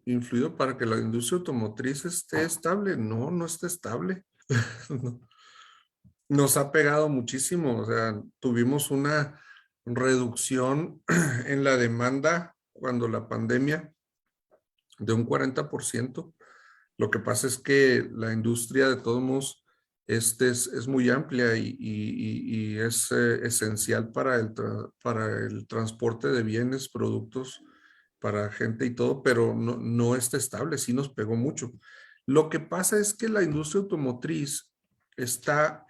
influido para que la industria automotriz esté estable? No, no está estable. Nos ha pegado muchísimo. O sea, tuvimos una reducción en la demanda cuando la pandemia de un 40%. Lo que pasa es que la industria de todos modos es muy amplia y es esencial para el transporte de bienes, productos, para gente y todo, pero no está estable, sí nos pegó mucho. Lo que pasa es que la industria automotriz está,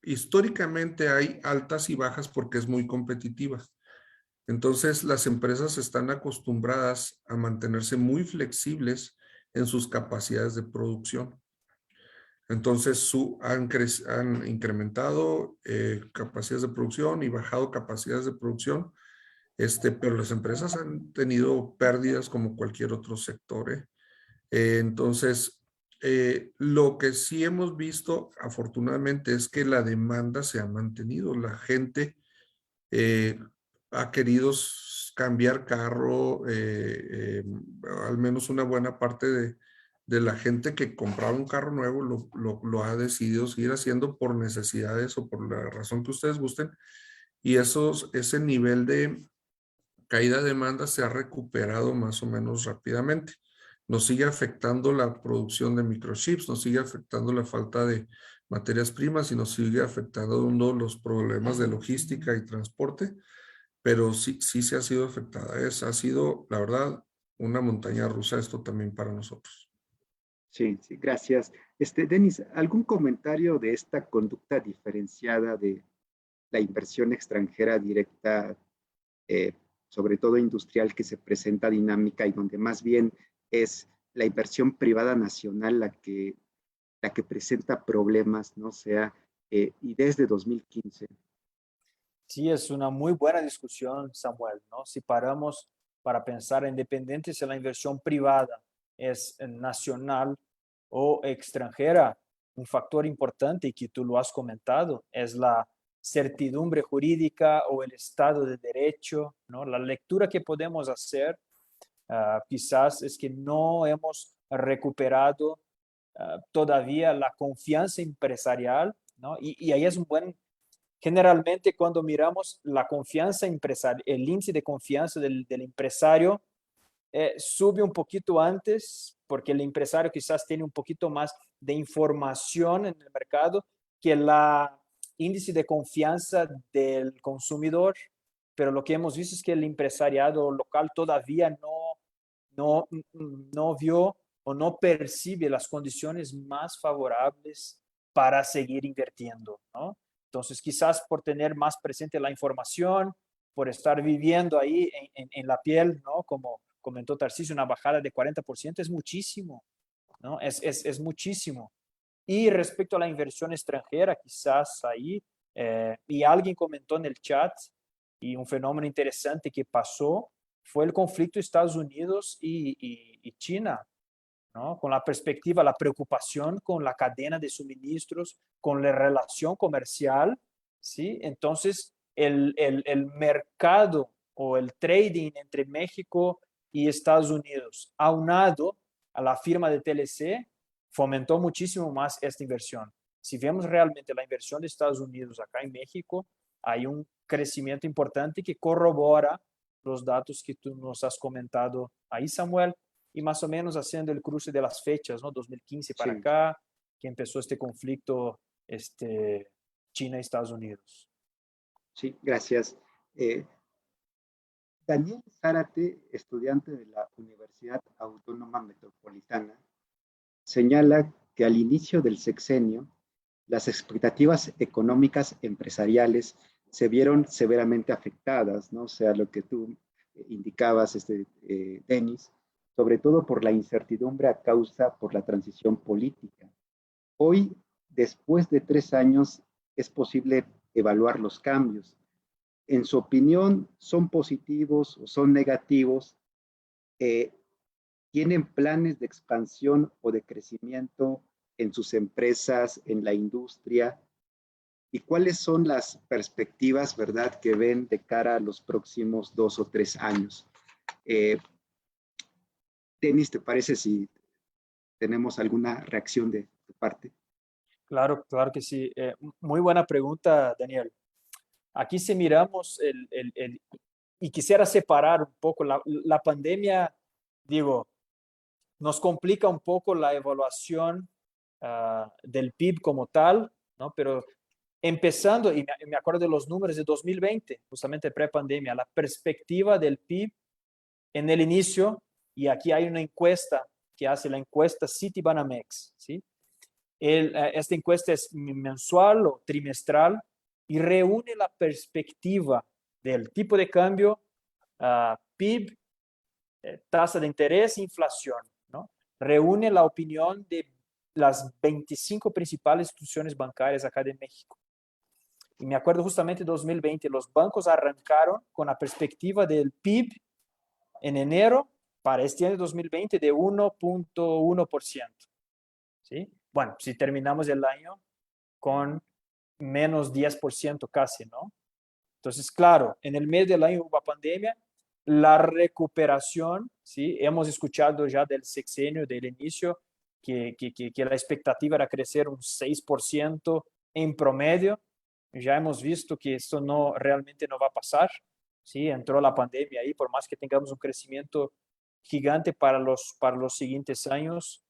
históricamente hay altas y bajas porque es muy competitiva. Entonces, las empresas están acostumbradas a mantenerse muy flexibles en sus capacidades de producción. Entonces, han incrementado capacidades de producción y bajado capacidades de producción, pero las empresas han tenido pérdidas como cualquier otro sector. Entonces, lo que sí hemos visto, afortunadamente, es que la demanda se ha mantenido. La gente ha querido cambiar carro, al menos una buena parte de la gente que compraba un carro nuevo lo ha decidido seguir haciendo por necesidades o por la razón que ustedes gusten. Y ese nivel de caída de demanda se ha recuperado más o menos rápidamente. Nos sigue afectando la producción de microchips, nos sigue afectando la falta de materias primas y nos sigue afectando los problemas de logística y transporte, pero sí se ha sido afectada. Ha sido, la verdad, una montaña rusa esto también para nosotros. Sí, sí, gracias. Denis, ¿algún comentario de esta conducta diferenciada de la inversión extranjera directa, eh, sobre todo industrial, que se presenta dinámica y donde más bien es la inversión privada nacional la que presenta problemas, ¿no? O sea, y desde 2015. Sí, es una muy buena discusión, Samuel, ¿no? Si paramos para pensar, independiente si la inversión privada es nacional o extranjera, un factor importante y que tú lo has comentado es la certidumbre jurídica o el Estado de Derecho, ¿no? La lectura que podemos hacer quizás es que no hemos recuperado todavía la confianza empresarial, ¿no? Y ahí es un buen. Generalmente, cuando miramos la confianza empresarial, el índice de confianza del empresario sube un poquito antes, porque el empresario quizás tiene un poquito más de información en el mercado que la índice de confianza del consumidor, pero lo que hemos visto es que el empresariado local todavía no vio o no percibe las condiciones más favorables para seguir invirtiendo, ¿no? Entonces, quizás por tener más presente la información, por estar viviendo ahí en la piel, ¿no? Como comentó Tarcisio, una bajada de 40% es muchísimo, ¿no? Es muchísimo. Y respecto a la inversión extranjera, quizás ahí, y alguien comentó en el chat, y un fenómeno interesante que pasó fue el conflicto Estados Unidos y China, ¿no? Con la perspectiva, la preocupación con la cadena de suministros, con la relación comercial, ¿sí? Entonces, el mercado o el trading entre México y Estados Unidos, aunado a la firma de TLC, fomentó muchísimo más esta inversión. Si vemos realmente la inversión de Estados Unidos acá en México, hay un crecimiento importante que corrobora los datos que tú nos has comentado ahí, Samuel, y más o menos haciendo el cruce de las fechas, ¿no? 2015 para Sí, acá, que empezó este conflicto China y Estados Unidos. sí, gracias. Eh, Daniel Zárate, estudiante de la Universidad Autónoma Metropolitana, señala que al inicio del sexenio, las expectativas económicas empresariales se vieron severamente afectadas, ¿no? O sea, lo que tú indicabas, Denis, sobre todo por la incertidumbre a causa por la transición política. Hoy, después de 3 años, es posible evaluar los cambios. En su opinión, ¿son positivos o son negativos? Eh, ¿Tienen planes de expansión o de crecimiento en sus empresas, en la industria? ¿Y cuáles son las perspectivas, verdad, que ven de cara a los próximos 2 o 3 años? Eh, Denis, ¿te parece si tenemos alguna reacción de tu parte? Claro, claro que sí. Muy buena pregunta, Daniel. Aquí si miramos y quisiera separar un poco la pandemia, digo, nos complica un poco la evaluación del PIB como tal, ¿no? Pero empezando, y me acuerdo de los números de 2020, justamente pre-pandemia, la perspectiva del PIB en el inicio, y aquí hay una encuesta que hace la encuesta Citibanamex, ¿sí? Esta encuesta es mensual o trimestral y reúne la perspectiva del tipo de cambio, PIB, tasa de interés e inflación, ¿no? Reúne la opinión de las 25 principales instituciones bancarias acá de México. Y me acuerdo justamente de 2020, los bancos arrancaron con la perspectiva del PIB en enero para este año 2020 de 1.1%, ¿sí? Bueno, si terminamos el año con menos 10% casi, ¿no? Entonces, claro, en el medio del año hubo pandemia, la recuperación, ¿sí? Hemos escuchado ya del sexenio, del inicio, que la expectativa era crecer un 6% en promedio. Ya hemos visto que esto no realmente no va a pasar, ¿sí? Entró la pandemia ahí, por más que tengamos un crecimiento gigante para los siguientes años,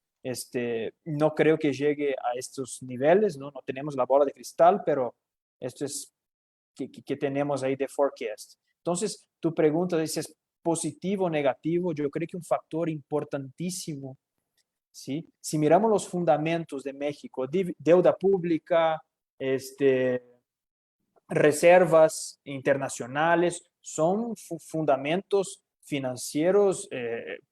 no creo que llegue a estos niveles, ¿no? No tenemos la bola de cristal, pero esto es que tenemos ahí de forecast. Entonces, tu pregunta dices positivo o negativo, yo creo que un factor importantísimo, ¿sí? Si miramos los fundamentos de México, deuda pública, reservas internacionales, son fundamentos financieros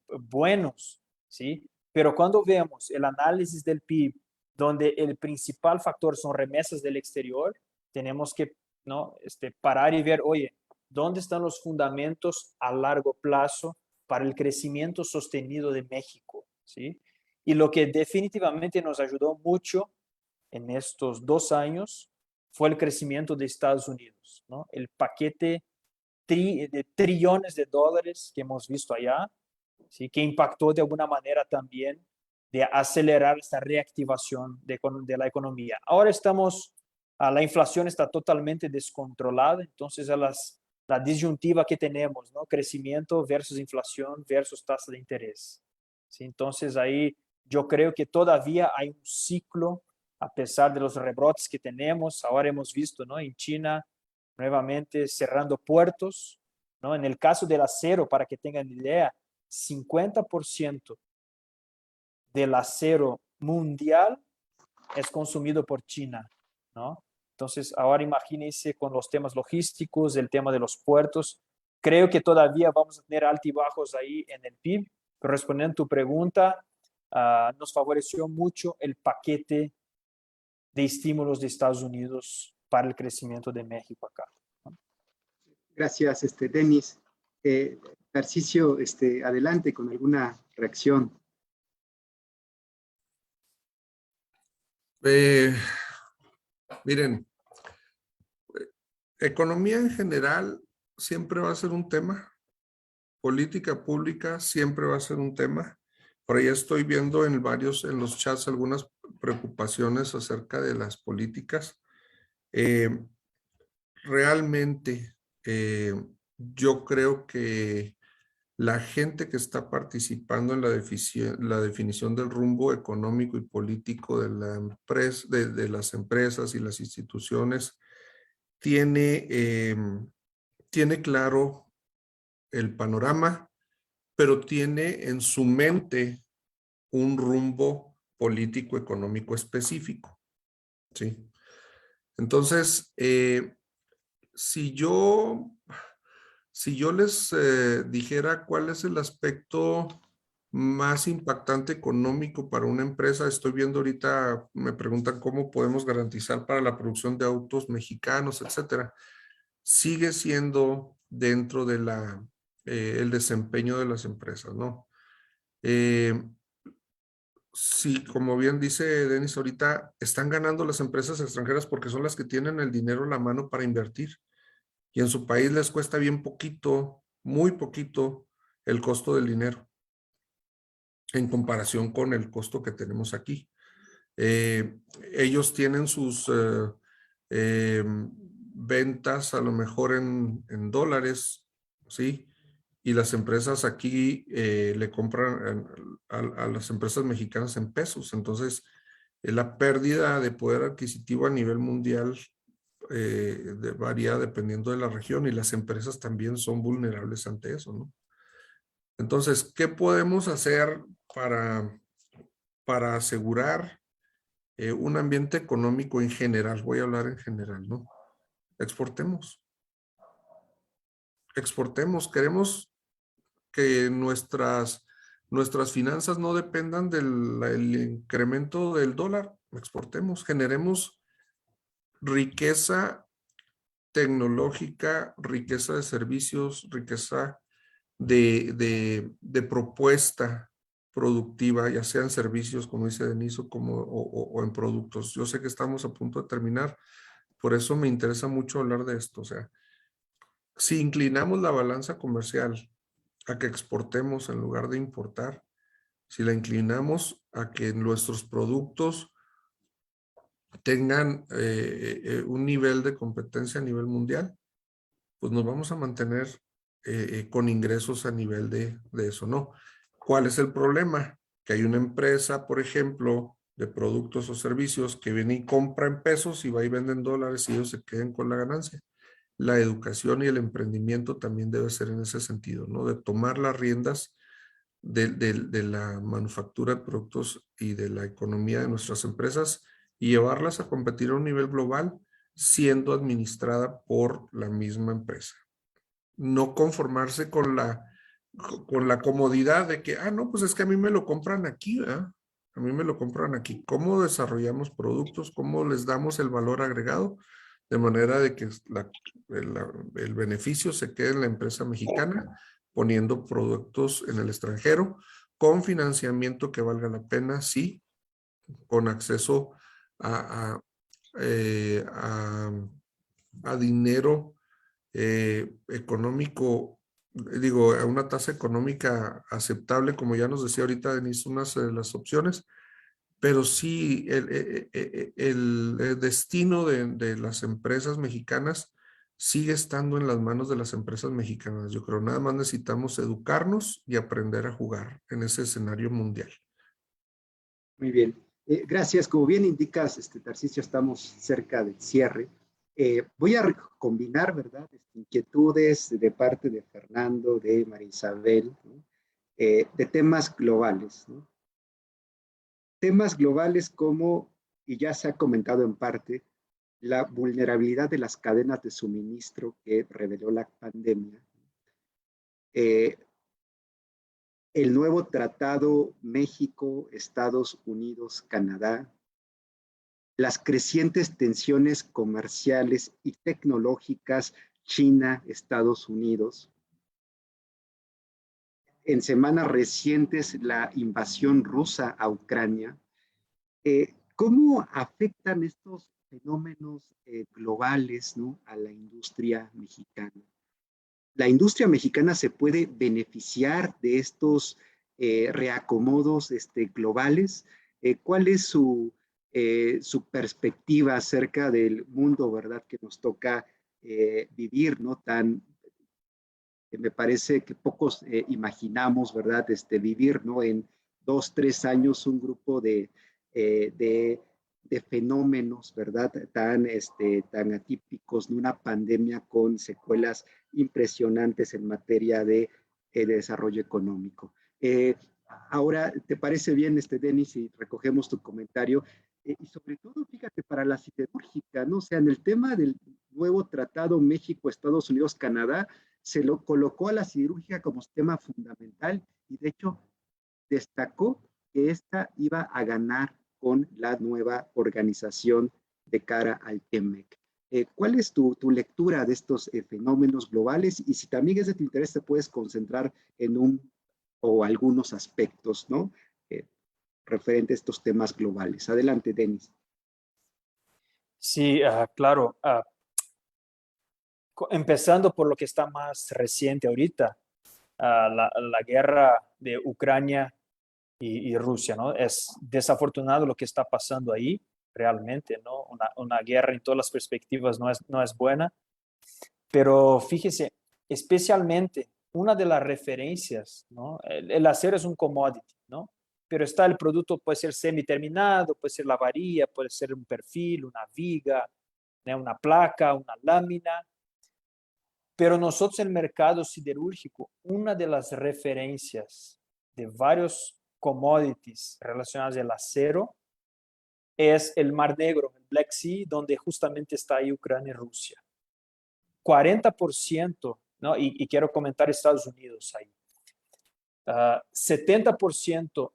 buenos, ¿sí? Pero cuando vemos el análisis del PIB, donde el principal factor son remesas del exterior, tenemos que, ¿no? Parar y ver, oye, ¿dónde están los fundamentos a largo plazo para el crecimiento sostenido de México? ¿Sí? Y lo que definitivamente nos ayudó mucho en estos 2 años fue el crecimiento de Estados Unidos, ¿no? El paquete de trillones de dólares que hemos visto allá, ¿sí? Que impactó de alguna manera también de acelerar esta reactivación de la economía. Ahora la inflación está totalmente descontrolada, entonces la disyuntiva que tenemos, ¿no? Crecimiento versus inflación versus tasa de interés, ¿sí? Entonces ahí yo creo que todavía hay un ciclo a pesar de los rebrotes que tenemos. Ahora hemos visto, ¿no? En China nuevamente cerrando puertos, ¿no? En el caso del acero, para que tengan idea, 50% del acero mundial es consumido por China, ¿no? Entonces, ahora imagínense con los temas logísticos, el tema de los puertos. Creo que todavía vamos a tener altibajos ahí en el PIB, pero respondiendo a tu pregunta, nos favoreció mucho el paquete de estímulos de Estados Unidos para el crecimiento de México acá. Gracias, Denis. Tarcisio, adelante con alguna reacción. Miren, economía en general siempre va a ser un tema. Política pública siempre va a ser un tema. Por ahí estoy viendo en los chats algunas preocupaciones acerca de las políticas. Realmente, yo creo que la gente que está participando en la definición del rumbo económico y político de la empresa, de las empresas y las instituciones, tiene tiene claro el panorama, pero tiene en su mente un rumbo político económico específico, ¿sí? Entonces, si yo les dijera cuál es el aspecto más impactante económico para una empresa, estoy viendo ahorita, me preguntan cómo podemos garantizar para la producción de autos mexicanos, etcétera. Sigue siendo dentro de el desempeño de las empresas, ¿no? Sí, como bien dice Denis ahorita, están ganando las empresas extranjeras porque son las que tienen el dinero en la mano para invertir. Y en su país les cuesta bien poquito, muy poquito, el costo del dinero en comparación con el costo que tenemos aquí. Ellos tienen sus ventas a lo mejor en dólares, ¿sí? Y las empresas aquí le compran a las empresas mexicanas en pesos. Entonces, la pérdida de poder adquisitivo a nivel mundial varía dependiendo de la región y las empresas también son vulnerables ante eso, ¿no? Entonces, ¿qué podemos hacer para asegurar un ambiente económico en general? Voy a hablar en general, ¿no? Exportemos. Exportemos. Queremos que nuestras finanzas no dependan del incremento del dólar. Exportemos. Generemos riqueza tecnológica, riqueza de servicios, riqueza de propuesta productiva, ya sean servicios, como dice Deniso, o en productos. Yo sé que estamos a punto de terminar, por eso me interesa mucho hablar de esto. O sea, si inclinamos la balanza comercial a que exportemos en lugar de importar, si la inclinamos a que nuestros productos tengan un nivel de competencia a nivel mundial, pues nos vamos a mantener con ingresos a nivel de eso, ¿no? ¿Cuál es el problema? Que hay una empresa, por ejemplo, de productos o servicios que viene y compra en pesos y va y vende en dólares y ellos se queden con la ganancia. La educación y el emprendimiento también debe ser en ese sentido, ¿no? De tomar las riendas de la manufactura de productos y de la economía de nuestras empresas y llevarlas a competir a un nivel global siendo administrada por la misma empresa. No conformarse con la comodidad de que, no, pues es que a mí me lo compran aquí, ¿verdad? A mí me lo compran aquí. ¿Cómo desarrollamos productos? ¿Cómo les damos el valor agregado? De manera de que el beneficio se quede en la empresa mexicana, poniendo productos en el extranjero, con financiamiento que valga la pena, sí, con acceso a, a, eh, a, a dinero económico, digo, a una tasa económica aceptable, como ya nos decía ahorita Denise, unas de las opciones, pero sí el destino de las empresas mexicanas sigue estando en las manos de las empresas mexicanas. Yo creo, nada más necesitamos educarnos y aprender a jugar en ese escenario mundial. Muy bien. Gracias. Como bien indicas, Tarcisio, estamos cerca del cierre. Voy a combinar, ¿verdad? Inquietudes de parte de Fernando, de María Isabel, ¿no? De temas globales, ¿no? Temas globales como, y ya se ha comentado en parte, la vulnerabilidad de las cadenas de suministro que reveló la pandemia. El nuevo tratado México, Estados Unidos, Canadá, las crecientes tensiones comerciales y tecnológicas China, Estados Unidos. En semanas recientes, la invasión rusa a Ucrania. ¿Cómo afectan estos fenómenos globales, ¿no?, a la industria mexicana? ¿La industria mexicana se puede beneficiar de estos reacomodos globales? ¿Cuál es su perspectiva acerca del mundo, verdad, que nos toca vivir, ¿no? Me parece que pocos imaginamos, ¿verdad?, vivir, ¿no?, en 2, 3 años un grupo de de fenómenos, ¿verdad? Tan atípicos, de una pandemia con secuelas impresionantes en materia de desarrollo económico. Ahora, ¿te parece bien, Denis, si recogemos tu comentario? Y sobre todo, fíjate, para la siderúrgica, ¿no? O sea, en el tema del nuevo tratado México, Estados Unidos, Canadá, se lo colocó a la siderúrgica como tema fundamental y de hecho destacó que esta iba a ganar con la nueva organización de cara al TEMEC. ¿Cuál es tu lectura de estos fenómenos globales? Y si también es de tu interés, te puedes concentrar en un o algunos aspectos, ¿no? Referente a estos temas globales. Adelante, Denis. Sí, claro. Empezando por lo que está más reciente ahorita, la guerra de Ucrania y Rusia, ¿no? Es desafortunado lo que está pasando ahí, realmente, ¿no? Una guerra en todas las perspectivas no es buena, pero fíjese, especialmente una de las referencias, ¿no? El acero es un commodity, ¿no? Pero está el producto, puede ser semi-terminado, puede ser la varilla, puede ser un perfil, una viga, ¿no? Una placa, una lámina. Pero nosotros en el mercado siderúrgico, una de las referencias de varios commodities relacionados al acero es el Mar Negro, el Black Sea, donde justamente está ahí Ucrania y Rusia. 40%, ¿no? Y quiero comentar Estados Unidos ahí. 70%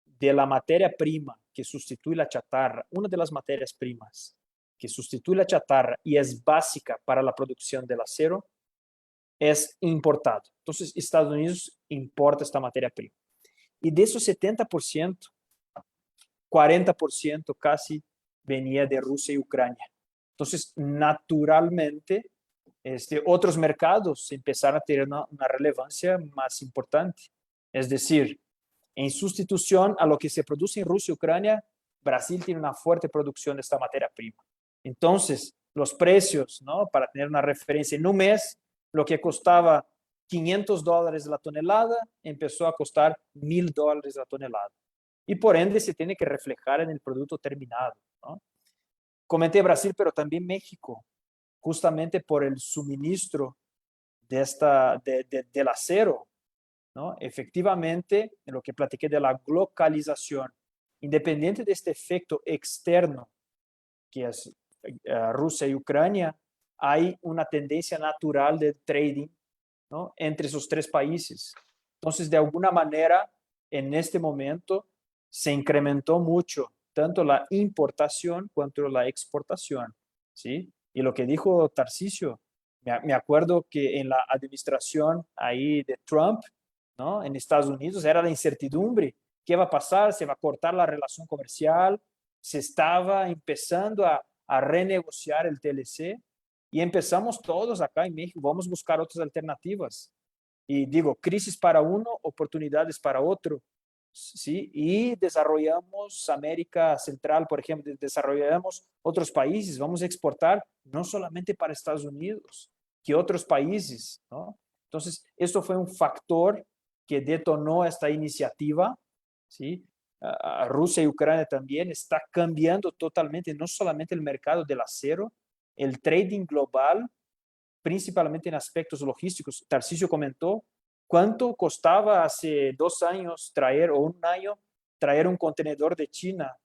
de la materia prima que sustituye la chatarra, una de las materias primas que sustituye la chatarra y es básica para la producción del acero, es importado. Entonces, Estados Unidos importa esta materia prima. Y de esos 70%, 40% casi venía de Rusia y Ucrania. Entonces, naturalmente, otros mercados empezaron a tener una relevancia más importante. Es decir, en sustitución a lo que se produce en Rusia y Ucrania, Brasil tiene una fuerte producción de esta materia prima. Entonces, los precios, ¿no? Para tener una referencia, en un mes, lo que costaba $500 la tonelada, empezó a costar $1,000 la tonelada. Y por ende se tiene que reflejar en el producto terminado, ¿no? Comenté Brasil, pero también México, justamente por el suministro del acero, ¿no? Efectivamente, en lo que platiqué de la globalización, independiente de este efecto externo, que es Rusia y Ucrania, hay una tendencia natural de trading, ¿no? Entre esos tres países. Entonces, de alguna manera, en este momento, se incrementó mucho tanto la importación cuanto la exportación, ¿sí? Y lo que dijo Tarcisio, me acuerdo que en la administración ahí de Trump, ¿no? En Estados Unidos era la incertidumbre. ¿Qué va a pasar? ¿Se va a cortar la relación comercial? Se estaba empezando a renegociar el TLC y empezamos todos acá en México, vamos a buscar otras alternativas. Y digo, crisis para uno, oportunidades para otro. ¿Sí? Y desarrollamos América Central, por ejemplo, desarrollamos otros países, vamos a exportar no solamente para Estados Unidos, que otros países, ¿no? Entonces, esto fue un factor que detonó esta iniciativa, ¿sí? Rusia y Ucrania también está cambiando totalmente, no solamente el mercado del acero, el trading global, principalmente en aspectos logísticos. Tarcisio comentó cuánto costaba hace 2 años traer, o un año, traer un contenedor de China.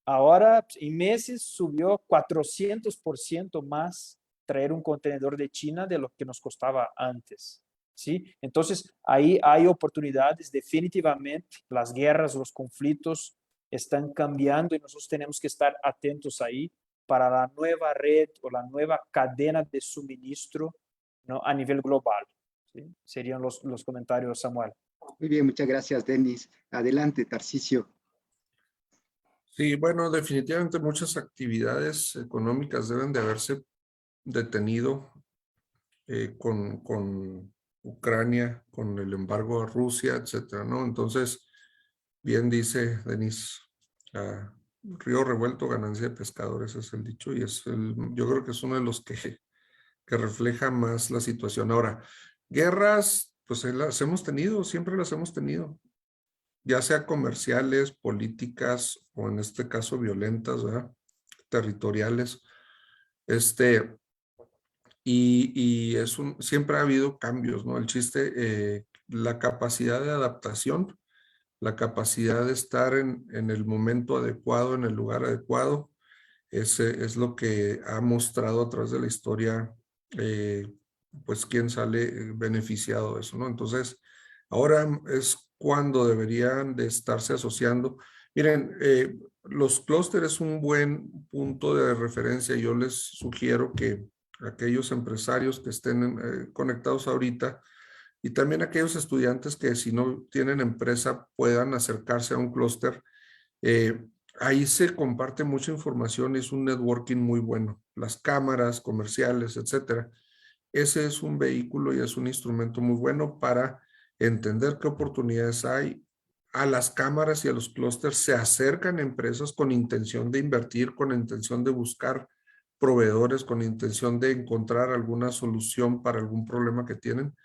Ahora, en meses, subió 400% más traer un contenedor de China de lo que nos costaba antes. ¿Sí? Entonces, ahí hay oportunidades, definitivamente, las guerras, los conflictos están cambiando y nosotros tenemos que estar atentos ahí para la nueva red o la nueva cadena de suministro, ¿no? A nivel global. ¿Sí? Serían los comentarios, Samuel. Muy bien, muchas gracias, Denis. Adelante, Tarcisio. Sí, bueno, definitivamente muchas actividades económicas deben de haberse detenido con Ucrania, con el embargo a Rusia, etcétera, ¿no? Entonces, bien dice Denis, río revuelto, ganancia de pescadores es el dicho, y yo creo que es uno de los que refleja más la situación. Ahora, guerras, pues las hemos tenido, siempre las hemos tenido. ya sea comerciales, políticas o en este caso violentas, ¿verdad? Territoriales. Y siempre ha habido cambios, ¿no? El chiste, la capacidad de adaptación, la capacidad de estar en el momento adecuado, en el lugar adecuado, es lo que ha mostrado a través de la historia, pues quién sale beneficiado de eso, ¿no? Entonces, ahora es cuando deberían de estarse asociando. Miren, los clústeres es un buen punto de referencia. Yo les sugiero que aquellos empresarios que estén conectados ahorita y también aquellos estudiantes que si no tienen empresa puedan acercarse a un clúster. Ahí se comparte mucha información y es un networking muy bueno. Las cámaras comerciales, etcétera. Ese es un vehículo y es un instrumento muy bueno para entender qué oportunidades hay. A las cámaras y a los clústeres se acercan empresas con intención de invertir, con intención de buscar proveedores, con intención de encontrar alguna solución para algún problema que tienen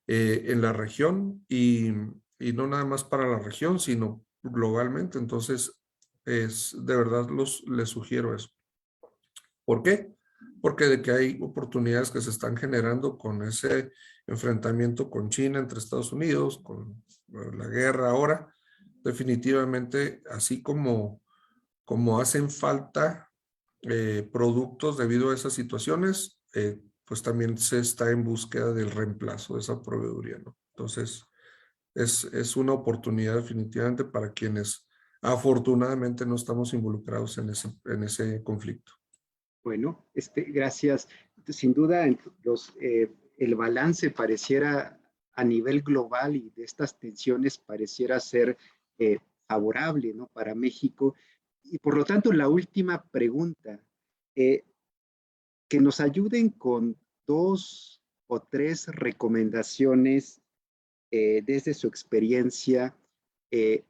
en la región y no nada más para la región, sino globalmente. Entonces, de verdad les sugiero eso. ¿Por qué? Porque de que hay oportunidades que se están generando con ese enfrentamiento con China entre Estados Unidos, con la guerra ahora, definitivamente, así como hacen falta productos debido a esas situaciones, pues también se está en búsqueda del reemplazo de esa proveeduría, ¿no? Entonces, es una oportunidad definitivamente para quienes afortunadamente no estamos involucrados en ese conflicto. Bueno, gracias. Sin duda, el balance pareciera a nivel global y de estas tensiones pareciera ser eh, favorable, ¿no? Para México. Y por lo tanto, la última pregunta, eh, que nos ayuden con 2 o 3 recomendaciones desde su experiencia eh,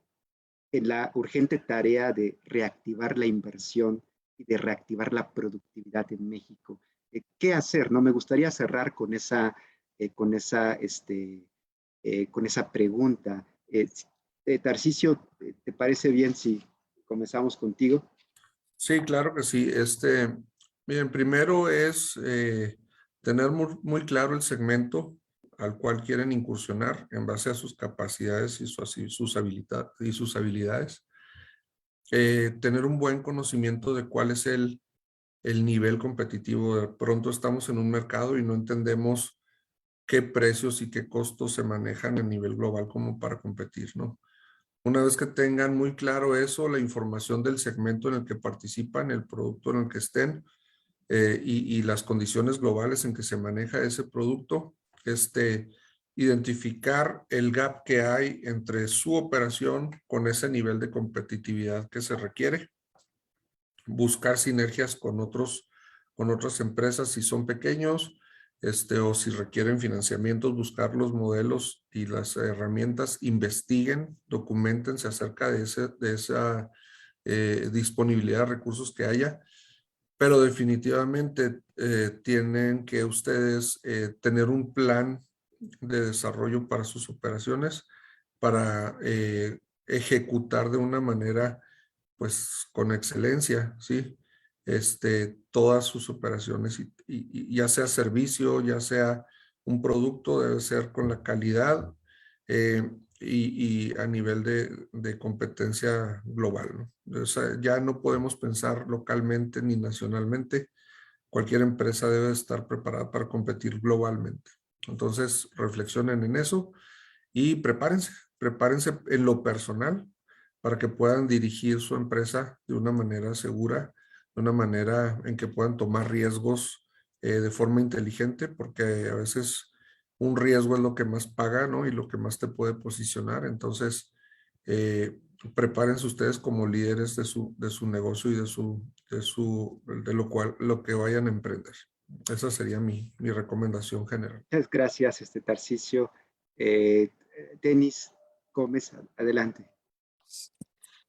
en la urgente tarea de reactivar la inversión y de reactivar la productividad en México. ¿Qué hacer? ¿No? Me gustaría cerrar con esa pregunta. Tarcisio, ¿te parece bien si comenzamos contigo? Sí, claro que sí. Miren, primero es tener muy claro el segmento al cual quieren incursionar en base a sus capacidades y sus habilidades. Tener un buen conocimiento de cuál es el nivel competitivo. De pronto estamos en un mercado y no entendemos qué precios y qué costos se manejan a nivel global como para competir, ¿no? Una vez que tengan muy claro eso, la información del segmento en el que participan, el producto en el que estén y las condiciones globales en que se maneja ese producto, identificar el gap que hay entre su operación con ese nivel de competitividad que se requiere, buscar sinergias con otras empresas si son pequeños, o si requieren financiamientos, buscar los modelos y las herramientas, investiguen, documentense acerca de esa disponibilidad de recursos que haya, pero definitivamente tienen que ustedes tener un plan de desarrollo para sus operaciones, para ejecutar de una manera pues con excelencia, ¿sí? Todas sus operaciones y ya sea servicio, ya sea un producto, debe ser con la calidad y a nivel de competencia global, ¿no? O sea, ya no podemos pensar localmente ni nacionalmente. Cualquier empresa debe estar preparada para competir globalmente. Entonces, reflexionen en eso y prepárense en lo personal para que puedan dirigir su empresa de una manera segura, de una manera en que puedan tomar riesgos de forma inteligente, porque a veces un riesgo es lo que más paga, ¿no? Y lo que más te puede posicionar. Entonces, prepárense ustedes como líderes de su negocio y de lo que vayan a emprender. Esa sería mi recomendación general. Muchas gracias, Tarcisio. Eh, Denis Gómez, adelante.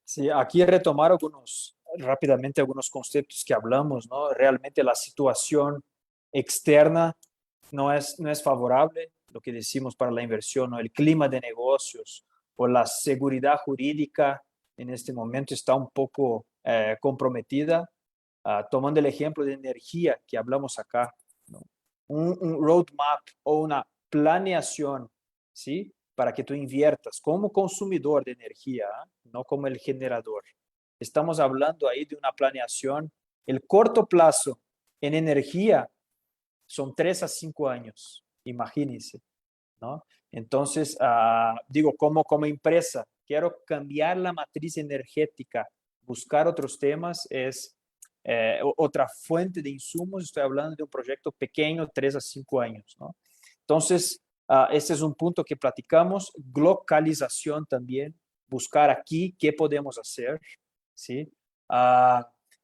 Sí, aquí retomar rápidamente algunos conceptos que hablamos, ¿no? Realmente la situación externa no es favorable, lo que decimos para la inversión, ¿no? El clima de negocios o la seguridad jurídica en este momento está un poco comprometida. Tomando el ejemplo de energía que hablamos acá, ¿no? Un roadmap o una planeación, ¿sí? Para que tú inviertas como consumidor de energía, no como el generador. Estamos hablando ahí de una planeación. El corto plazo en energía son 3 a 5 años, imagínense, ¿no? Entonces, digo, como empresa, quiero cambiar la matriz energética, buscar otros temas, es otra fuente de insumos. Estoy hablando de un proyecto pequeño, 3 a 5 años, ¿no? Entonces, este es un punto que platicamos. Localización también, buscar aquí qué podemos hacer, ¿sí?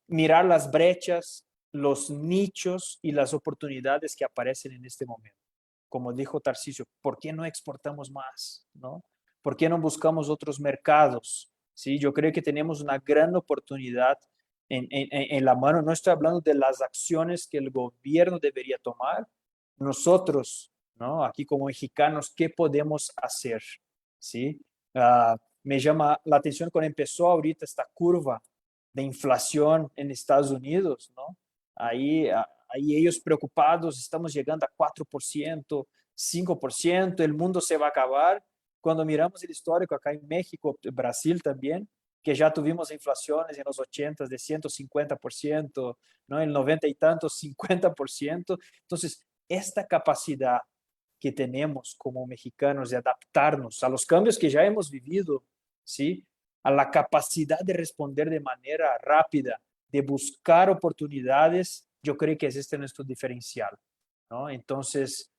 Mirar las brechas, los nichos y las oportunidades que aparecen en este momento. Como dijo Tarcisio, ¿por qué no exportamos más? ¿No? ¿Por qué no buscamos otros mercados? ¿Sí? Yo creo que tenemos una gran oportunidad en la mano. No estoy hablando de las acciones que el gobierno debería tomar. Nosotros, ¿no? Aquí como mexicanos, ¿qué podemos hacer? ¿Sí? Me llama la atención cuando empezó ahorita esta curva de inflación en Estados Unidos, ¿no? Ahí ellos preocupados, estamos llegando a 4%, 5%, el mundo se va a acabar. Cuando miramos el histórico acá en México, Brasil también, que ya tuvimos inflaciones en los 80 de 150%, ¿no? En 90 y tantos, 50%. Entonces, esta capacidad que tenemos como mexicanos de adaptarnos a los cambios que ya hemos vivido, ¿sí? A la capacidad de responder de manera rápida, de buscar oportunidades, yo creo que es este nuestro diferencial, ¿no? Entonces,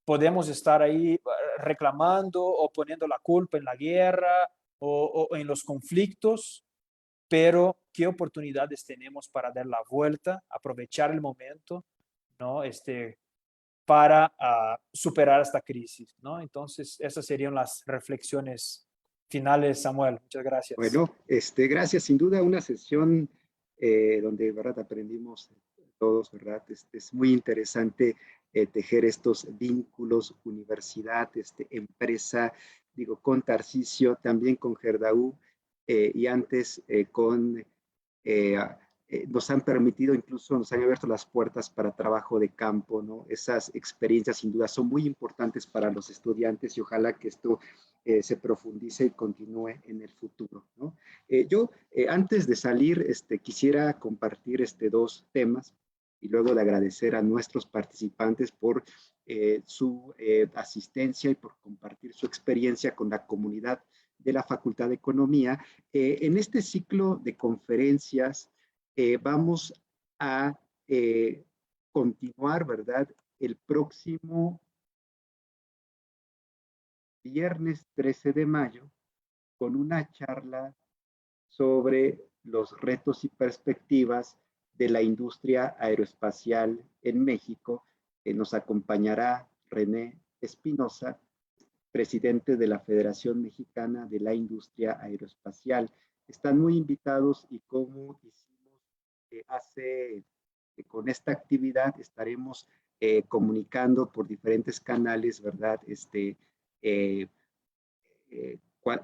podemos estar ahí reclamando o poniendo la culpa en la guerra o en los conflictos, pero ¿qué oportunidades tenemos para dar la vuelta, aprovechar el momento, ¿no? Para superar esta crisis, ¿no? Entonces, esas serían las reflexiones finales, Samuel. Muchas gracias. Bueno, gracias. Sin duda una sesión donde, ¿verdad? Aprendimos todos, ¿verdad? Es muy interesante tejer estos vínculos, universidad, empresa, digo, con Tarcisio, también con Gerdau, y antes con eh, nos han permitido, incluso nos han abierto las puertas para trabajo de campo, ¿no? Esas experiencias sin duda son muy importantes para los estudiantes y ojalá que esto se profundice y continúe en el futuro, ¿no? Yo, antes de salir, quisiera compartir dos temas y luego de agradecer a nuestros participantes por su asistencia y por compartir su experiencia con la comunidad de la Facultad de Economía. En este ciclo de conferencias vamos a continuar, ¿verdad? El próximo viernes 13 de mayo con una charla sobre los retos y perspectivas de la industria aeroespacial en México. Nos acompañará René Espinosa, presidente de la Federación Mexicana de la Industria Aeroespacial. Están muy invitados y como hicimos con esta actividad estaremos comunicando por diferentes canales, ¿verdad? Eh,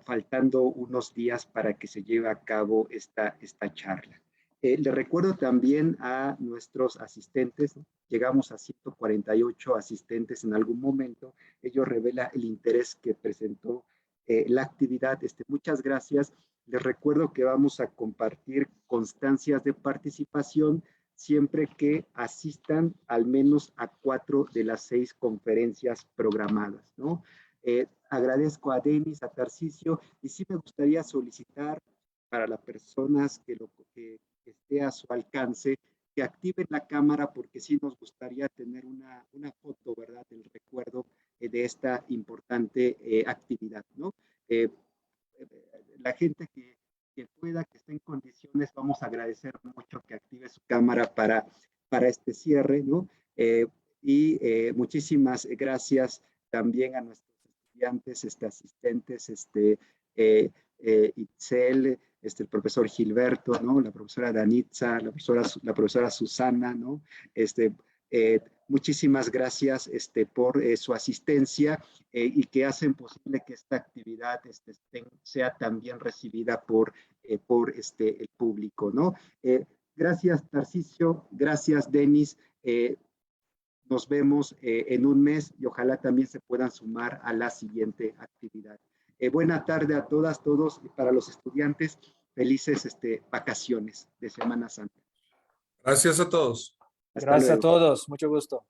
faltando unos días para que se lleve a cabo esta charla. Le recuerdo también a nuestros asistentes, ¿no? Llegamos a 148 asistentes en algún momento. Ello revela el interés que presentó la actividad. Muchas gracias. Les recuerdo que vamos a compartir constancias de participación siempre que asistan al menos a 4 de las 6 conferencias programadas, ¿no? Agradezco a Denis, a Tarcisio, y sí me gustaría solicitar para las personas que esté a su alcance, que activen la cámara porque sí nos gustaría tener una foto, ¿verdad?, del recuerdo de esta importante actividad, ¿no? La gente que pueda, que esté en condiciones, vamos a agradecer mucho que active su cámara para este cierre, ¿no? Muchísimas gracias también a nuestros estudiantes, asistentes, Itzel, el profesor Gilberto, ¿no? La profesora Danitza, la profesora Susana, ¿no? muchísimas gracias por su asistencia y que hacen posible que esta actividad sea también recibida por el público, ¿no? Gracias, Tarcisio. Gracias, Denis. Nos vemos en un mes y ojalá también se puedan sumar a la siguiente actividad. Buena tarde a todas, todos, y para los estudiantes, felices vacaciones de Semana Santa. Gracias a todos. Hasta Gracias a luego. todos. Mucho gusto.